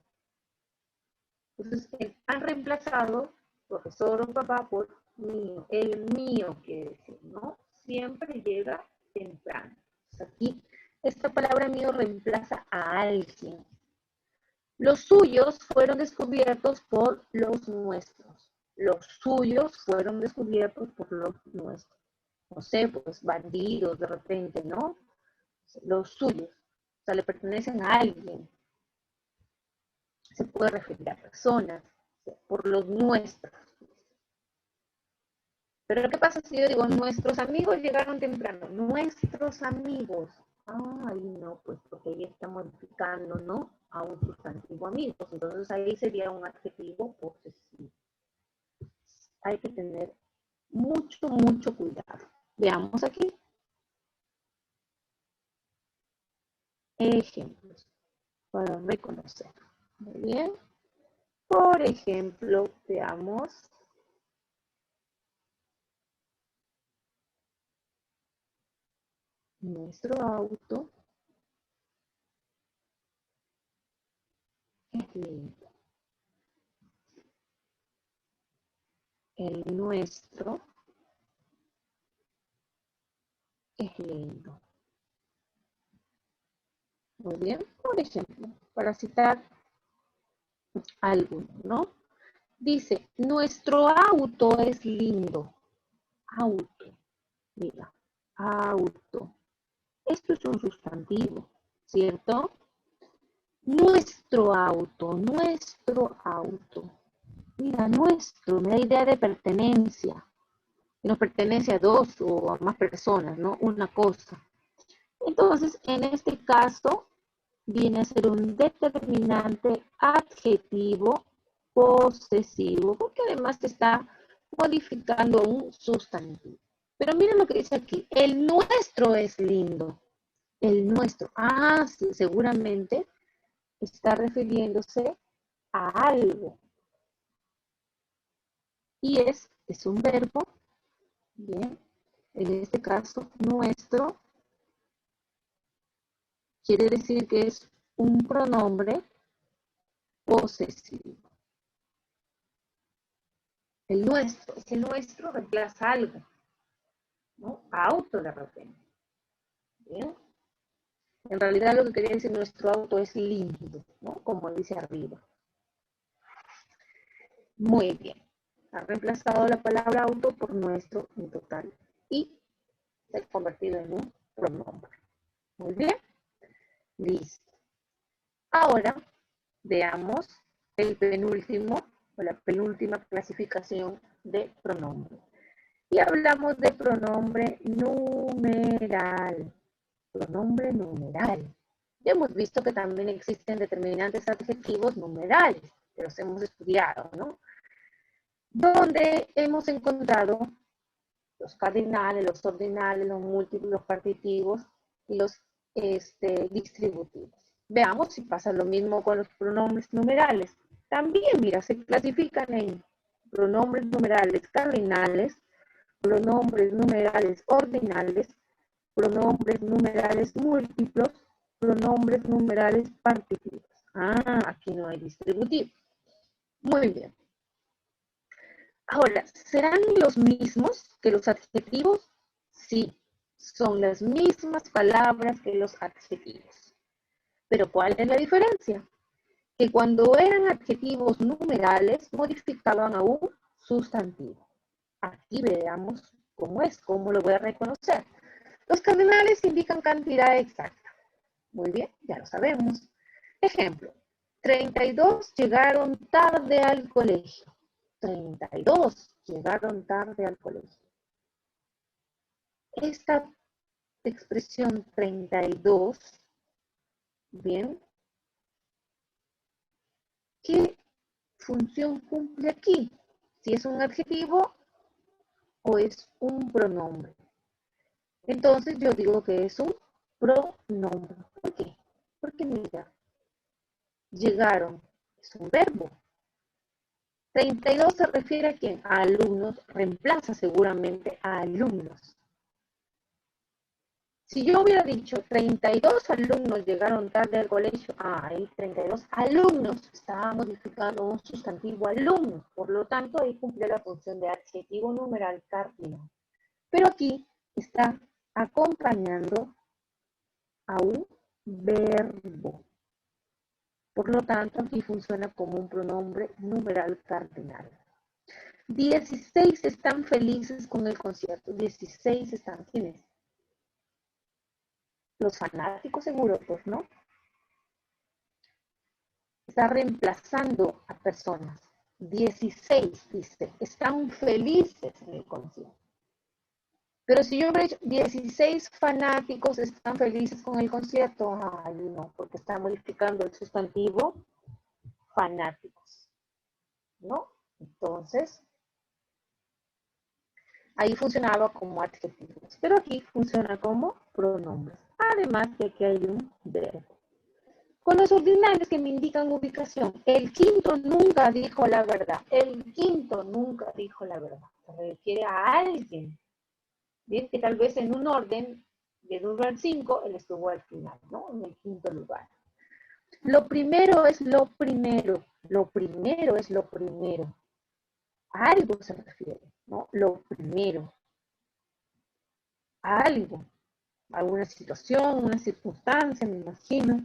Entonces, han reemplazado profesor o papá por mío. El mío quiere decir, ¿no? Siempre llega temprano. Entonces, aquí, esta palabra mío reemplaza a alguien. Los suyos fueron descubiertos por los nuestros. Los suyos fueron descubiertos por los nuestros. No sé, pues bandidos de repente, ¿no? Los suyos. O sea, le pertenecen a alguien. Se puede referir a personas, por los nuestros. Pero ¿qué pasa si yo digo, nuestros amigos llegaron temprano? Nuestros amigos. Ahí no, pues porque ahí está modificando, ¿no? A un sustantivo amigos. Entonces ahí sería un adjetivo posesivo. Hay que tener mucho, mucho cuidado. Veamos aquí. Ejemplos para reconocer. Muy bien. Por ejemplo, veamos. Nuestro auto es lindo. El nuestro es lindo. Muy bien. Por ejemplo, para citar algo, ¿no? Dice, nuestro auto es lindo. Auto. Mira, auto. Esto es un sustantivo, ¿cierto? Nuestro auto, nuestro auto. Mira, nuestro, me da idea de pertenencia. Que nos pertenece a dos o a más personas, ¿no? Una cosa. Entonces, en este caso, viene a ser un determinante adjetivo posesivo, porque además está modificando un sustantivo. Pero miren lo que dice aquí, el nuestro es lindo. El nuestro. Ah, sí, seguramente está refiriéndose a algo. Y es un verbo, bien, en este caso, nuestro, quiere decir que es un pronombre posesivo. El nuestro, ese nuestro reemplaza algo, ¿no? Auto de repente. Bien. En realidad lo que quería decir nuestro auto es lindo, ¿no? Como dice arriba. Muy bien. Ha reemplazado la palabra auto por nuestro en total. Y se ha convertido en un pronombre. Muy bien. Listo. Ahora veamos el penúltimo o la penúltima clasificación de pronombre. Y hablamos de pronombre numeral. Pronombre numeral. Ya hemos visto que también existen determinantes adjetivos numerales, que los hemos estudiado, ¿no? Donde hemos encontrado los cardinales, los ordinales, los múltiplos, los partitivos y los distributivos. Veamos si pasa lo mismo con los pronombres numerales. También, mira, se clasifican en pronombres numerales cardinales, pronombres numerales ordinales, pronombres numerales múltiplos, pronombres numerales partitivos. Ah, aquí no hay distributivo. Muy bien. Ahora, ¿serán los mismos que los adjetivos? Sí, son las mismas palabras que los adjetivos. Pero ¿cuál es la diferencia? Que cuando eran adjetivos numerales, modificaban a un sustantivo. Aquí veamos cómo es, cómo lo voy a reconocer. Los cardinales indican cantidad exacta. Muy bien, ya lo sabemos. Ejemplo, 32 llegaron tarde al colegio. 32 llegaron tarde al colegio. Esta expresión 32, bien, ¿qué función cumple aquí? Si es un adjetivo o es un pronombre. Entonces yo digo que es un pronombre. ¿Por qué? Porque mira, llegaron es un verbo. 32 se refiere a quién? A alumnos, reemplaza seguramente a alumnos. Si yo hubiera dicho 32 alumnos llegaron tarde al colegio, ahí 32 alumnos, estaba modificando un sustantivo alumno, por lo tanto ahí cumple la función de adjetivo numeral cardinal. Pero aquí está acompañando a un verbo. Por lo tanto, aquí funciona como un pronombre numeral cardinal. 16 están felices con el concierto. 16 están, ¿quiénes? Los fanáticos seguro, pues, ¿no? Está reemplazando a personas. 16, dice, están felices en el concierto. Pero si yo hubiera dicho 16 fanáticos están felices con el concierto, ay, no, porque está modificando el sustantivo fanáticos, ¿no? Entonces, ahí funcionaba como adjetivos, pero aquí funciona como pronombres. Además de que hay un verbo. Con los ordinales que me indican ubicación, el quinto nunca dijo la verdad. El quinto nunca dijo la verdad. Se refiere a alguien. Bien, que tal vez en un orden, del 1 al 5, él estuvo al final, ¿no? En el quinto lugar. Lo primero es lo primero. Lo primero es lo primero. A algo se refiere, ¿no? Lo primero. A algo. A una situación, una circunstancia, me imagino.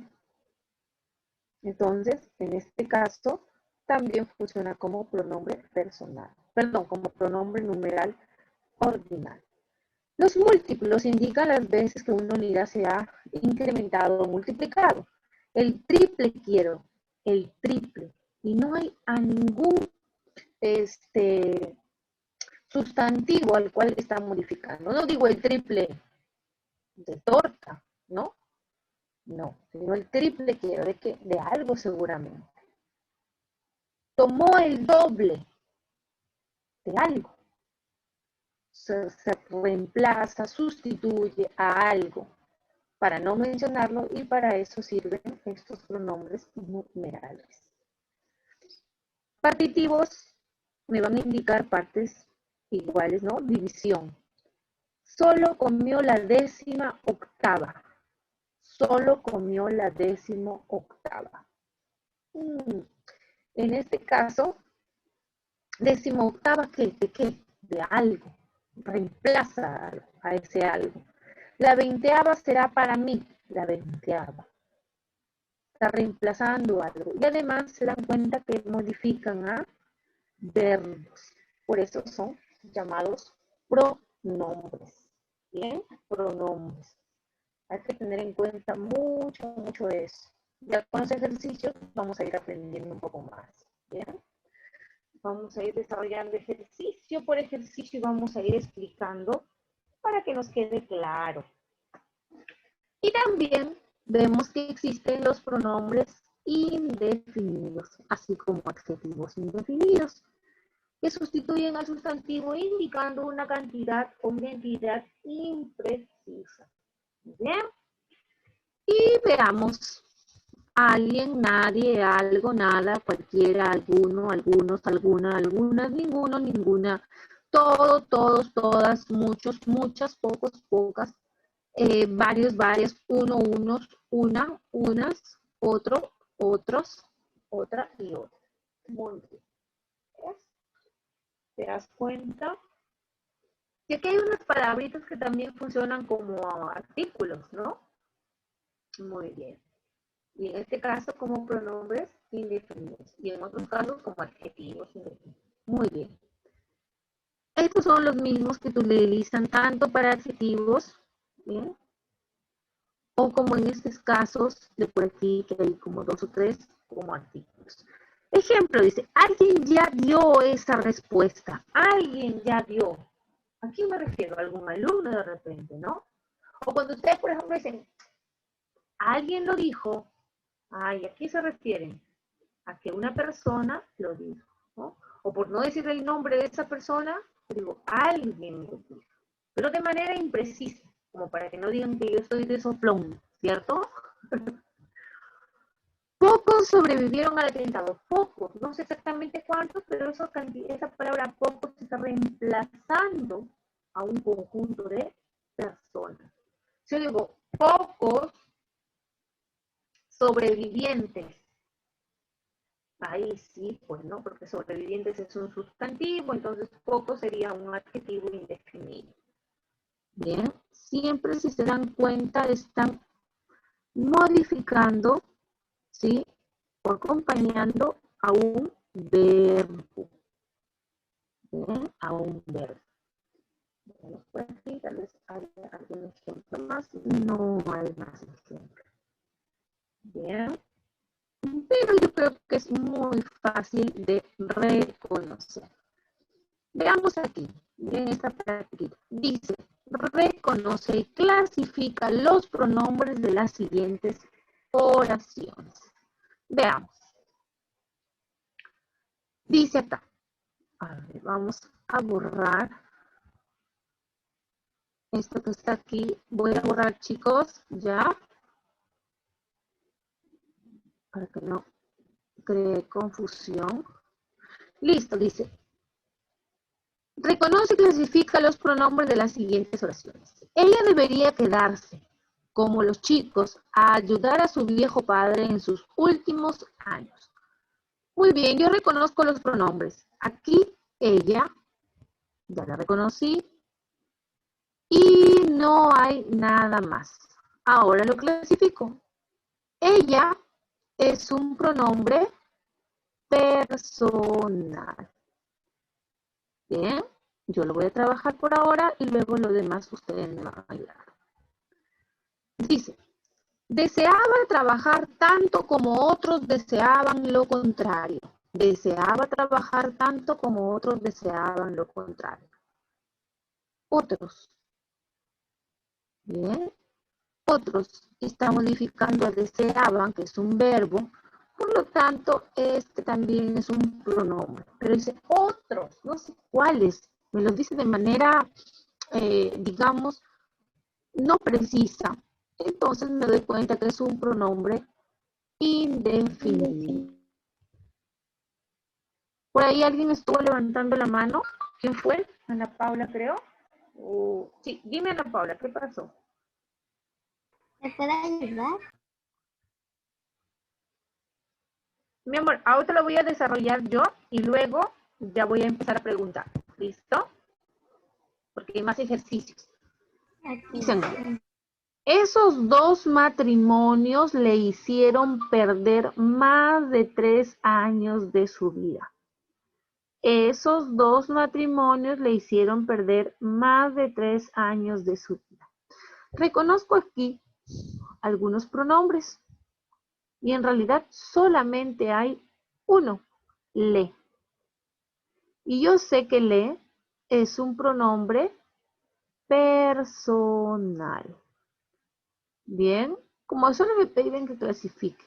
Entonces, en este caso, también funciona como pronombre personal. Perdón, como pronombre numeral ordinal. Los múltiplos indican las veces que una unidad se ha incrementado o multiplicado. El triple quiero, el triple. Y no hay a ningún sustantivo al cual está modificando. No digo el triple de torta, ¿no? No, sino el triple quiero, ¿de qué? De algo seguramente. tomó el doble de algo. Se reemplaza, sustituye a algo, para no mencionarlo, y para eso sirven estos pronombres numerales. Partitivos me van a indicar partes iguales, ¿no? División. Solo comió la 18ª. Solo comió la 18ª. En este caso, 18ª, ¿qué? ¿De qué? De algo. Reemplaza a ese algo. La 20ª será para mí, la 20ª. Está reemplazando algo. Y además se dan cuenta que modifican a verbos. Por eso son llamados pronombres. ¿Bien? Pronombres. Hay que tener en cuenta mucho, mucho eso. Ya con los ejercicios vamos a ir aprendiendo un poco más. ¿Bien? Vamos a ir desarrollando ejercicio por ejercicio y vamos a ir explicando para que nos quede claro. Y también vemos que existen los pronombres indefinidos, así como adjetivos indefinidos, que sustituyen al sustantivo indicando una cantidad o una entidad imprecisa. Bien. Y veamos. Alguien, nadie, algo, nada, cualquiera, alguno, algunos, alguna, algunas, ninguno, ninguna, todo, todos, todas, muchos, muchas, pocos, pocas, varios, varias, uno, unos, una, unas, otro, otros, otra y otra. Muy bien. ¿Ves? ¿Te das cuenta? Y aquí hay unas palabritas que también funcionan como artículos, ¿no? Muy bien. Y en este caso como pronombres indefinidos. Y en otros casos como adjetivos indefinidos. Muy bien. Estos son los mismos que se utilizan tanto para adjetivos, ¿bien? O como en estos casos de por aquí, que hay como 2 o 3, como artículos. Ejemplo, dice, alguien ya dio esa respuesta. Alguien ya dio. ¿A quién me refiero? ¿A algún alumno de repente, no? O cuando ustedes, por ejemplo, dicen, alguien lo dijo. Ay, ¿a qué se refieren? A que una persona lo dijo, ¿no? O por no decir el nombre de esa persona, digo, alguien lo dijo. Pero de manera imprecisa, como para que no digan que yo estoy de soplón, ¿cierto? Pocos sobrevivieron al atentado. Pocos, no sé exactamente cuántos, pero esa palabra pocos se está reemplazando a un conjunto de personas. Si yo digo, pocos sobrevivientes, ahí sí, pues no, porque sobrevivientes es un sustantivo, entonces poco sería un adjetivo indefinido. Bien, siempre si se dan cuenta están modificando, ¿sí? O acompañando a un verbo. Bien, a un verbo. Bueno, por aquí tal vez haya algún ejemplo más. No hay más ejemplos. Bien. Pero yo creo que es muy fácil de reconocer. Veamos aquí, en esta práctica. Dice, reconoce y clasifica los pronombres de las siguientes oraciones. Veamos. Dice acá. A ver, vamos a borrar esto que está aquí. Voy a borrar, chicos, ya. Para que no cree confusión. Listo, dice. Reconoce y clasifica los pronombres de las siguientes oraciones. Ella debería quedarse, como los chicos, a ayudar a su viejo padre en sus últimos años. Muy bien, yo reconozco los pronombres. Aquí, ella, ya la reconocí, y no hay nada más. Ahora lo clasifico. Ella es un pronombre personal. Bien, yo lo voy a trabajar por ahora y luego lo demás ustedes me van a ayudar. Dice, deseaba trabajar tanto como otros deseaban lo contrario. Deseaba trabajar tanto como otros deseaban lo contrario. Otros. Bien. Otros está modificando a deseaban, que es un verbo, Por lo tanto, este también es un pronombre. Pero dice otros, no sé cuáles. Me lo dice de manera, digamos, no precisa. Entonces me doy cuenta que es un pronombre indefinido. Por ahí alguien estuvo levantando la mano. ¿Quién fue? Ana Paula, creo. Sí, dime Ana Paula, ¿qué pasó? ¿Me puede ayudar? Mi amor, ahora lo voy a desarrollar yo y luego ya voy a empezar a preguntar. ¿Listo? Porque hay más ejercicios. Dicen, Ok. esos dos matrimonios le hicieron perder más de 3 años de su vida. Esos dos matrimonios le hicieron perder más de 3 años de su vida. Reconozco aquí algunos pronombres y en realidad solamente hay uno, le. Y yo sé que le es un pronombre personal. Bien, como solo me piden que clasifique.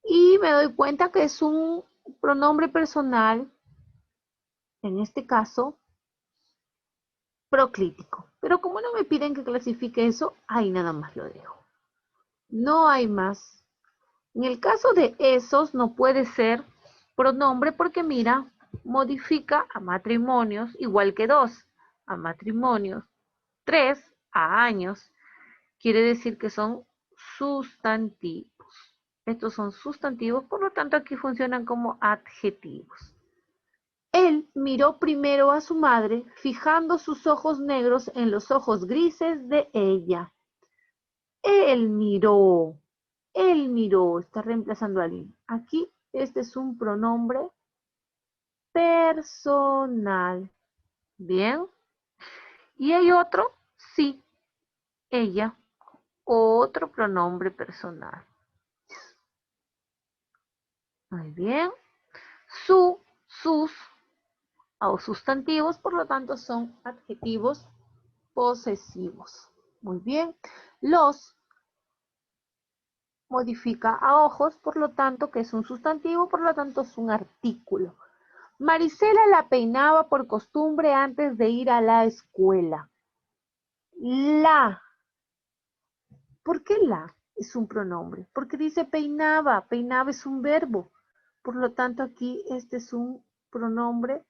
Y me doy cuenta que es un pronombre personal, en este caso, proclítico. Pero como no me piden que clasifique eso, ahí nada más lo dejo. No hay más. En el caso de esos no puede ser pronombre porque mira, modifica a matrimonios igual que dos, a matrimonios, 3 a años. Quiere decir que son sustantivos. Estos son sustantivos, por lo tanto aquí funcionan como adjetivos. Él miró primero a su madre, fijando sus ojos negros en los ojos grises de ella. Él miró, está reemplazando a alguien. Aquí este es un pronombre personal. Bien. ¿Y hay otro? Sí, ella, otro pronombre personal. Muy bien. Su, sus o sustantivos, por lo tanto, son adjetivos posesivos. Muy bien. Los modifica a ojos, por lo tanto, que es un sustantivo, por lo tanto, es un artículo. Marisela la peinaba por costumbre antes de ir a la escuela. La. ¿Por qué la es un pronombre? Porque dice peinaba. Peinaba es un verbo. Por lo tanto, aquí este es un pronombre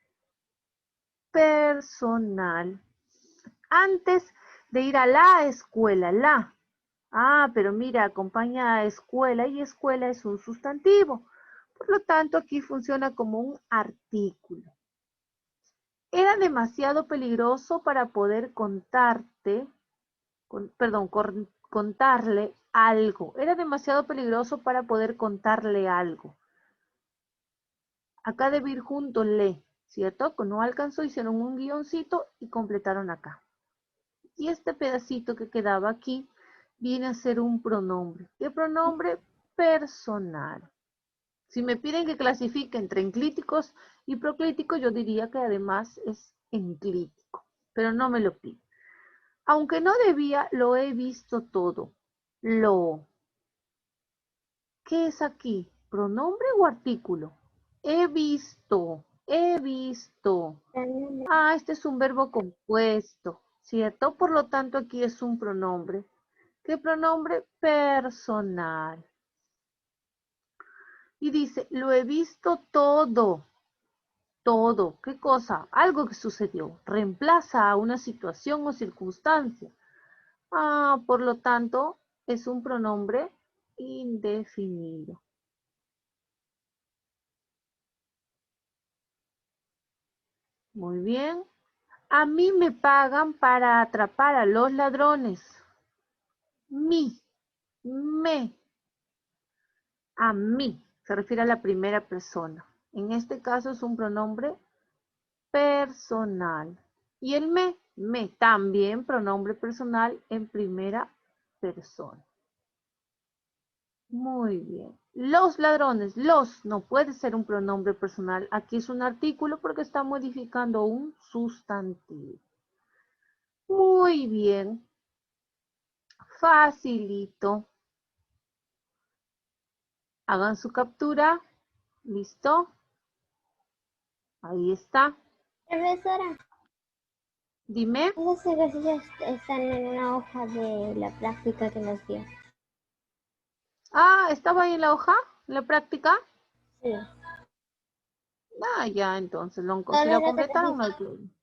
personal. Antes de ir a la escuela, la. Pero mira, acompaña a escuela y escuela es un sustantivo. Por lo tanto, aquí funciona como un artículo. Era demasiado peligroso para poder contarle algo. Era demasiado peligroso para poder contarle algo. Acá debe ir junto le, ¿cierto? No alcanzó, hicieron un guioncito y completaron acá. Y este pedacito que quedaba aquí viene a ser un pronombre. ¿Qué pronombre? Personal. Si me piden que clasifique entre enclíticos y proclíticos, yo diría que además es enclítico, pero no me lo piden. Aunque no debía, lo he visto todo. Lo. ¿Qué es aquí? ¿Pronombre o artículo? He visto, he visto. Este es un verbo compuesto, ¿cierto? Por lo tanto, aquí es un pronombre. ¿Qué pronombre? Personal. Y dice, lo he visto todo. Todo. ¿Qué cosa? Algo que sucedió. Reemplaza a una situación o circunstancia. Por lo tanto, es un pronombre indefinido. Muy bien. A mí me pagan para atrapar a los ladrones. Me. A mí. Se refiere a la primera persona. En este caso es un pronombre personal. Y el me, también pronombre personal en primera persona. Muy bien. Los ladrones, los no puede ser un pronombre personal. Aquí es un artículo porque está modificando un sustantivo. Muy bien. Facilito. Hagan su captura. ¿Listo? Ahí está. Profesora, Dime. esos ejercicios están en una hoja de la práctica que nos dio. Ah, ¿estaba ahí en la hoja? ¿En la práctica? Sí. Ah, ya, entonces, si Todos lo los completaron, no hay ejercicios. problema.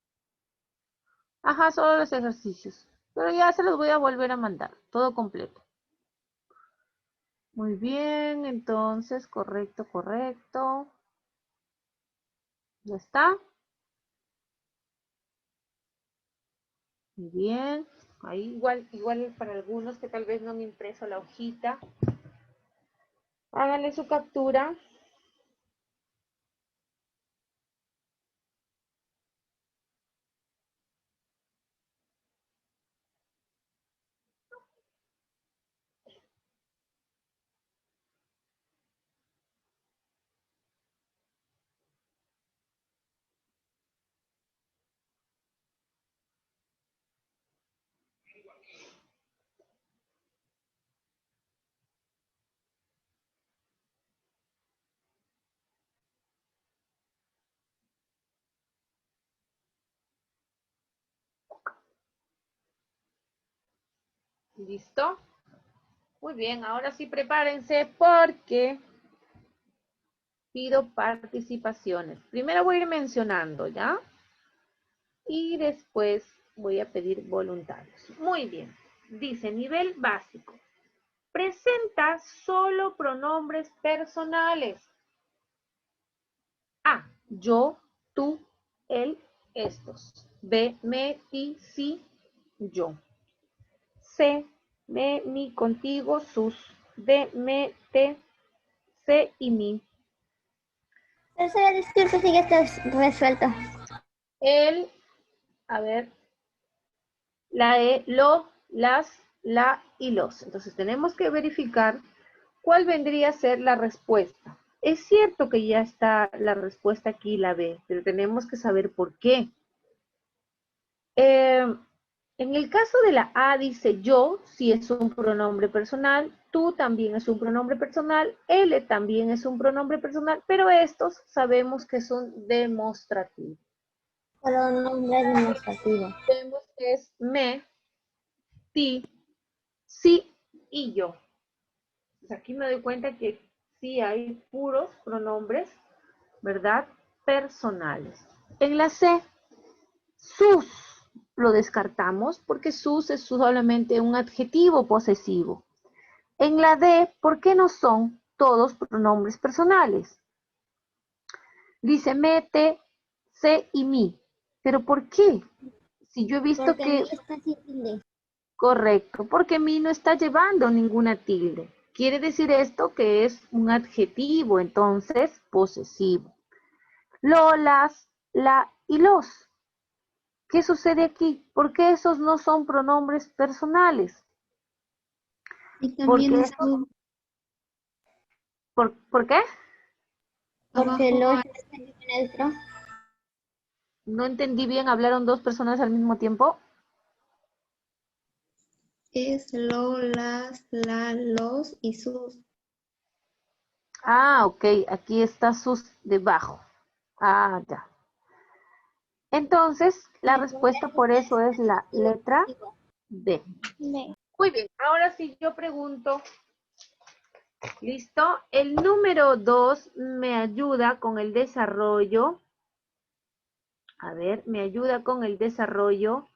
Ajá, solo los ejercicios. Pero ya se los voy a volver a mandar, todo completo. Muy bien, entonces, correcto, correcto. ¿Ya está? Muy bien. Ahí igual para algunos que tal vez no han impreso la hojita. Háganle su captura. ¿Listo? Muy bien, ahora sí prepárense porque pido participaciones. Primero voy a ir mencionando, ¿ya? Y después voy a pedir voluntarios. Muy bien. Dice, nivel básico. Presenta solo pronombres personales. A, yo, tú, él, estos. B, me, ti, sí, yo. C, me, mi, contigo, sus. D, me, te, se y mi. Profesora, disculpe si ya está resuelto. El, a ver, la E, lo, las, la y los. Entonces tenemos que verificar cuál vendría a ser la respuesta. Es cierto que ya está la respuesta aquí, la B, pero tenemos que saber por qué. En el caso de la A dice yo, si es un pronombre personal, tú también es un pronombre personal, él también es un pronombre personal, pero estos sabemos que son demostrativos. Pronombre demostrativo. Vemos que es me, ti, sí y yo. Pues aquí me doy cuenta que sí hay puros pronombres, ¿verdad? Personales. En la C, sus lo descartamos porque sus es solamente un adjetivo posesivo. En la D, ¿por qué no son todos pronombres personales? Dice mete, se y mi. ¿Pero por qué? Si yo he visto Porque que... mi está sin tilde. Correcto, porque mi no está llevando ninguna tilde. Quiere decir esto que es un adjetivo, entonces posesivo. Lo, las, la y los. ¿Qué sucede aquí? ¿Por qué esos no son pronombres personales? Y también Porque esto ¿por qué? Porque abajo los hay- está neutro. No entendí bien, ¿hablaron dos personas al mismo tiempo? es lo, las, la, los y sus. Ah, ok, aquí está sus debajo. Ah, ya. Entonces, la respuesta por eso es la letra D. B. Muy bien, ahora sí yo pregunto, ¿listo? El número 2 me ayuda con el desarrollo. A ver, me ayuda con el desarrollo.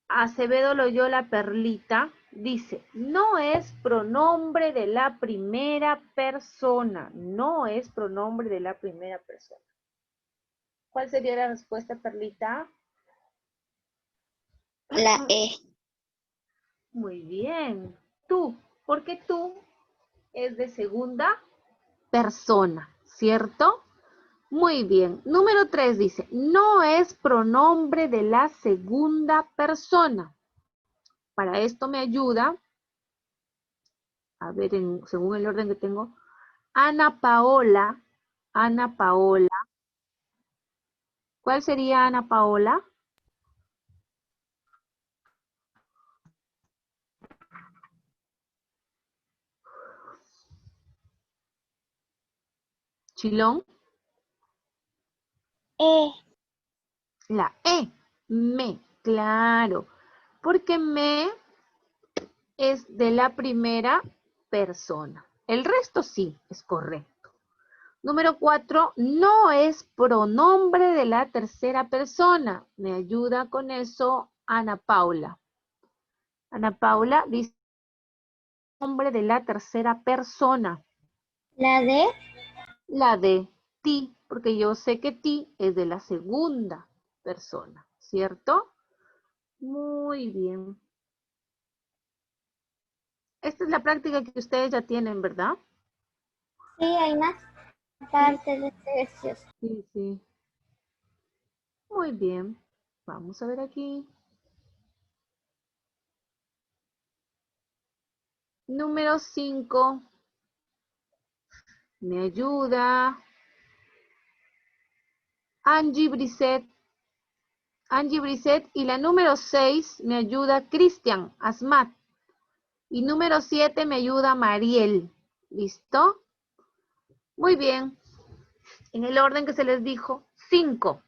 Acevedo Loyola Perlita dice, no es pronombre de la primera persona. No es pronombre de la primera persona. ¿Cuál sería la respuesta, Perlita? La E. Muy bien. Tú, porque tú es de segunda persona, ¿cierto? Muy bien. Número 3 dice, no es pronombre de la segunda persona. Para esto me ayuda, a ver, según el orden que tengo, Ana Paola. Ana Paola. ¿Cuál sería Ana Paola? Chilón. La E. Me. Claro. Porque me es de la primera persona. El resto sí es correcto. Número 4, no es pronombre de la tercera persona. Me ayuda con eso Ana Paula. Ana Paula dice nombre de la tercera persona. La D. La de ti, porque yo sé que ti es de la segunda persona, ¿cierto? Muy bien. Esta es la práctica que ustedes ya tienen, ¿verdad? Sí, hay más parte de este ejercicio. Sí, sí. Muy bien. Vamos a ver aquí. Número 5. Me ayuda Angie Brisset. Angie Brisset. Y la número 6 me ayuda Cristian Asmat. Y número 7 me ayuda Mariel. ¿Listo? Muy bien. En el orden que se les dijo, 5.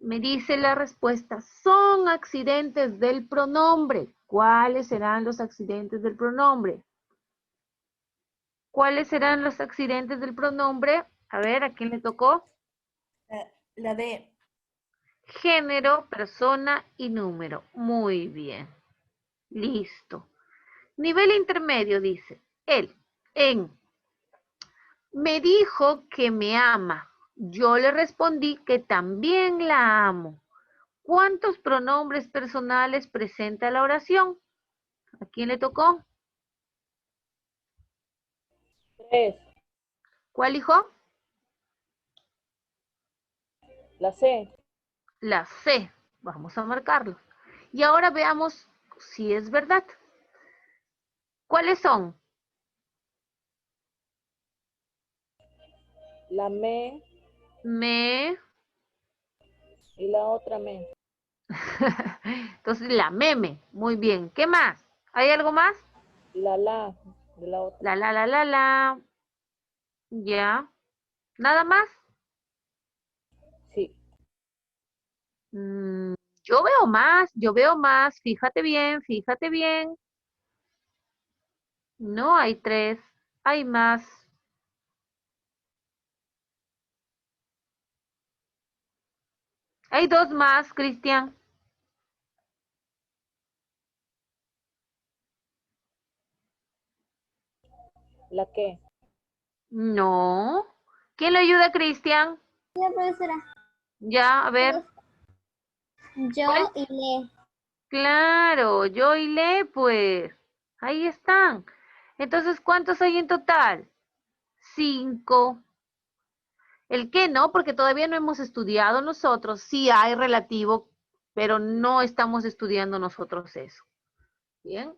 Me dice la respuesta, son accidentes del pronombre. ¿Cuáles serán los accidentes del pronombre? ¿Cuáles serán los accidentes del pronombre? A ver, ¿a quién le tocó? La D. Género, persona y número. Muy bien. Listo. Nivel intermedio dice, él, en. Me dijo que me ama. Yo le respondí que también la amo. ¿Cuántos pronombres personales presenta la oración? ¿A quién le tocó? 3. ¿Cuál hijo? La C. La C. Vamos a marcarlo. Y ahora veamos si es verdad. ¿Cuáles son? La me Me. y la otra me. Entonces la meme. Muy bien. ¿Qué más? ¿Hay algo más? La de la otra. La. Ya. ¿Nada más? Sí. Yo veo más. Fíjate bien, fíjate bien. No hay 3. Hay más. Hay 2 más, Cristian. La que. No. ¿Quién le ayuda a Cristian? La profesora. Ya, a ver. ¿Cuál? Yo y le. Claro, yo y le, pues. Ahí están. Entonces, ¿cuántos hay en total? 5. ¿El qué no? Porque todavía no hemos estudiado nosotros. Sí hay relativo, pero no estamos estudiando nosotros eso. Bien.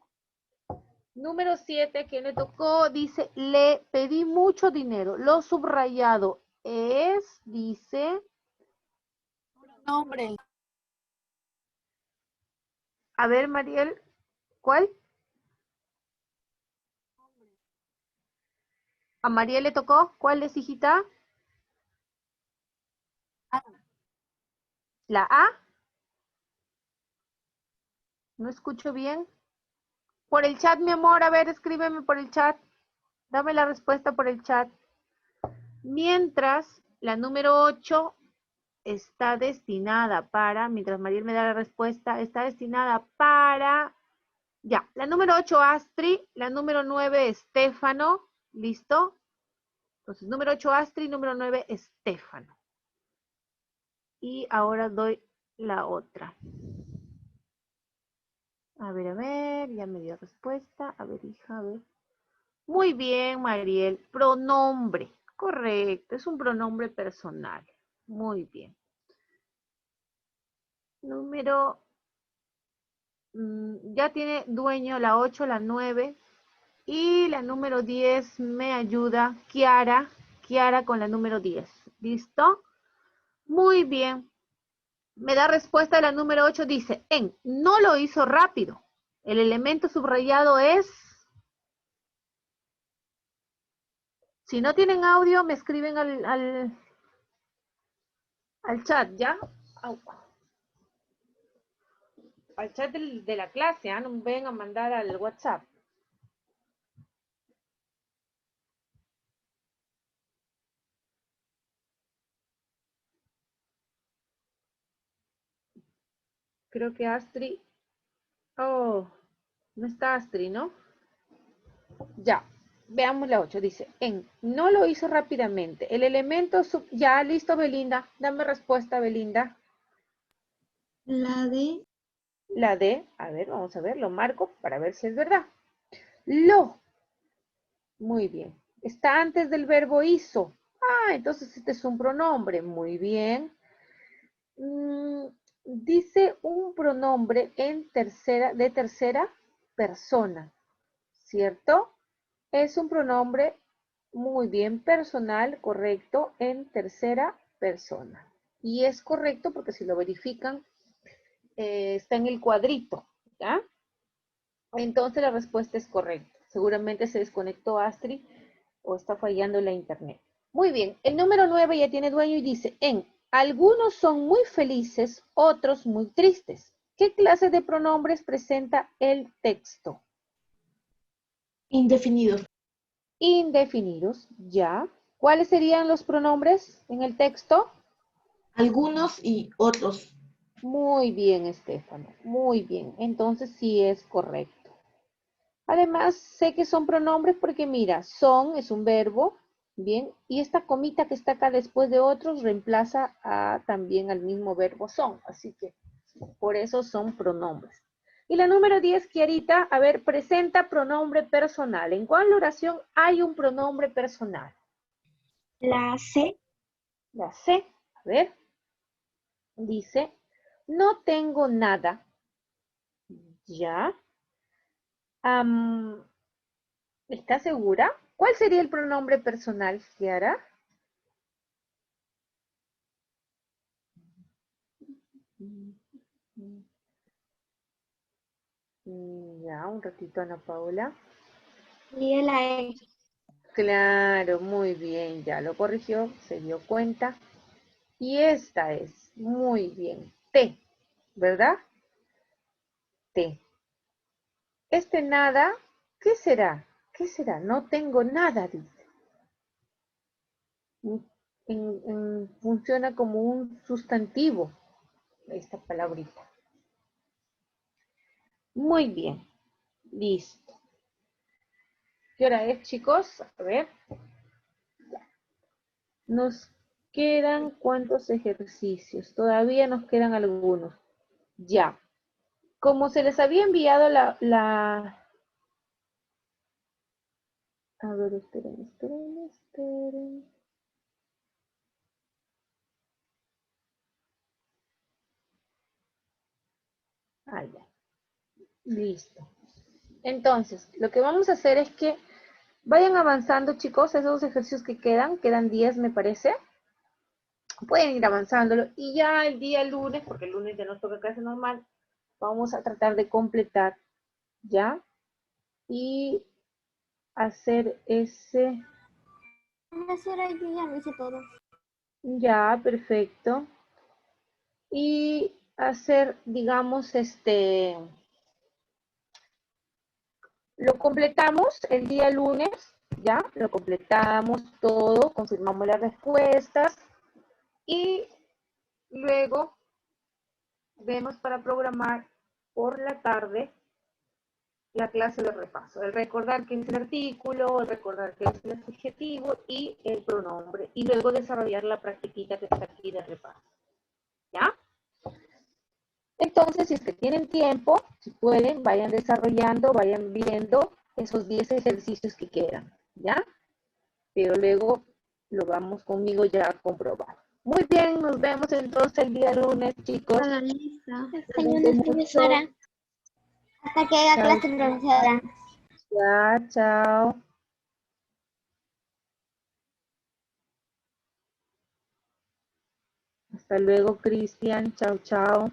Número 7, ¿quién le tocó? Dice, le pedí mucho dinero. Lo subrayado es, dice... Nombre. A ver, Mariel, ¿cuál? ¿A Mariel le tocó? ¿Cuál es, hijita? ¿La A? No escucho bien. Por el chat, mi amor, a ver, escríbeme por el chat. Dame la respuesta por el chat. Mientras, la número 8 está destinada para, mientras Mariel me da la respuesta, está destinada para, ya, la número 8 Astri, la número 9 Estefano, ¿listo? Entonces, número 8 Astri, número 9 Estefano. Y ahora doy la otra. A ver, ya me dio respuesta. A ver, hija, a ver. Muy bien, Mariel. Pronombre. Correcto, es un pronombre personal. Muy bien. Número, ya tiene dueño la 8, la 9. Y la número 10 me ayuda Kiara. Kiara con la número 10. ¿Listo? Muy bien. Me da respuesta de la número 8. Dice, no lo hizo rápido. El elemento subrayado es Si no tienen audio, me escriben al chat, ¿ya? Au. Al chat de la clase, ¿ah? No me vayan a mandar al WhatsApp. Creo que Astrid... Oh, no está Astrid, ¿no? Ya, veamos la 8. Dice, no lo hizo rápidamente. El elemento ya, listo, Belinda. Dame respuesta, Belinda. La D. La D, a ver, vamos a ver, lo marco para ver si es verdad. Lo. Muy bien. Está antes del verbo hizo. Ah, entonces este es un pronombre. Muy bien. Dice un pronombre de tercera persona, ¿cierto? Es un pronombre muy bien personal, correcto, en tercera persona. Y es correcto porque si lo verifican, está en el cuadrito, ¿ya? Entonces la respuesta es correcta. Seguramente se desconectó Astrid o está fallando la internet. Muy bien, el número 9 ya tiene dueño y dice, algunos son muy felices, otros muy tristes. ¿Qué clase de pronombres presenta el texto? Indefinidos. Indefinidos, ya. ¿Cuáles serían los pronombres en el texto? Algunos y otros. Muy bien, Estefano, muy bien. Entonces sí es correcto. Además, sé que son pronombres porque mira, son es un verbo, bien, y esta comita que está acá después de otros reemplaza también al mismo verbo son, así que por eso son pronombres. Y la número 10, Kiarita, a ver, presenta pronombre personal. ¿En cuál oración hay un pronombre personal? La C. La C, a ver, dice, no tengo nada, ya. ¿Está segura? ¿Cuál sería el pronombre personal, Kiara? Ya, un ratito, Ana Paula. Y la E. Claro, muy bien, ya lo corrigió, se dio cuenta. Y esta es, muy bien, T, ¿verdad? T. Este nada, ¿qué será? ¿Qué será? No tengo nada, dice. Funciona como un sustantivo, esta palabrita. Muy bien, listo. ¿Qué hora es, chicos? A ver. Nos quedan ¿cuántos ejercicios? Todavía nos quedan algunos. Ya. Como se les había enviado A ver, esperen. Ah, ya. Listo. Entonces, lo que vamos a hacer es que vayan avanzando, chicos, esos ejercicios que quedan 10 me parece. Pueden ir avanzándolo y ya el día lunes, porque el lunes ya nos toca clase normal, vamos a tratar de completar, ¿ya? Y hacer ese... Profesora, yo ya lo hice todo. Ya, perfecto. Y hacer, digamos, lo completamos el día lunes, ¿ya? Lo completamos todo, confirmamos las respuestas y luego vemos para programar por la tarde la clase de repaso. El recordar qué es el artículo, el recordar qué es el adjetivo y el pronombre. Y luego desarrollar la practiquita que está aquí de repaso. ¿Ya? Entonces, si es que tienen tiempo, si pueden, vayan desarrollando, vayan viendo esos 10 ejercicios que quedan, ¿ya? Pero luego lo vamos conmigo ya a comprobar. Muy bien, nos vemos entonces el día lunes, chicos. La lista. Señora profesora. Hasta que haga Chao. clase, profesora. Ya, chao. Hasta luego, Cristian. Chao, chao.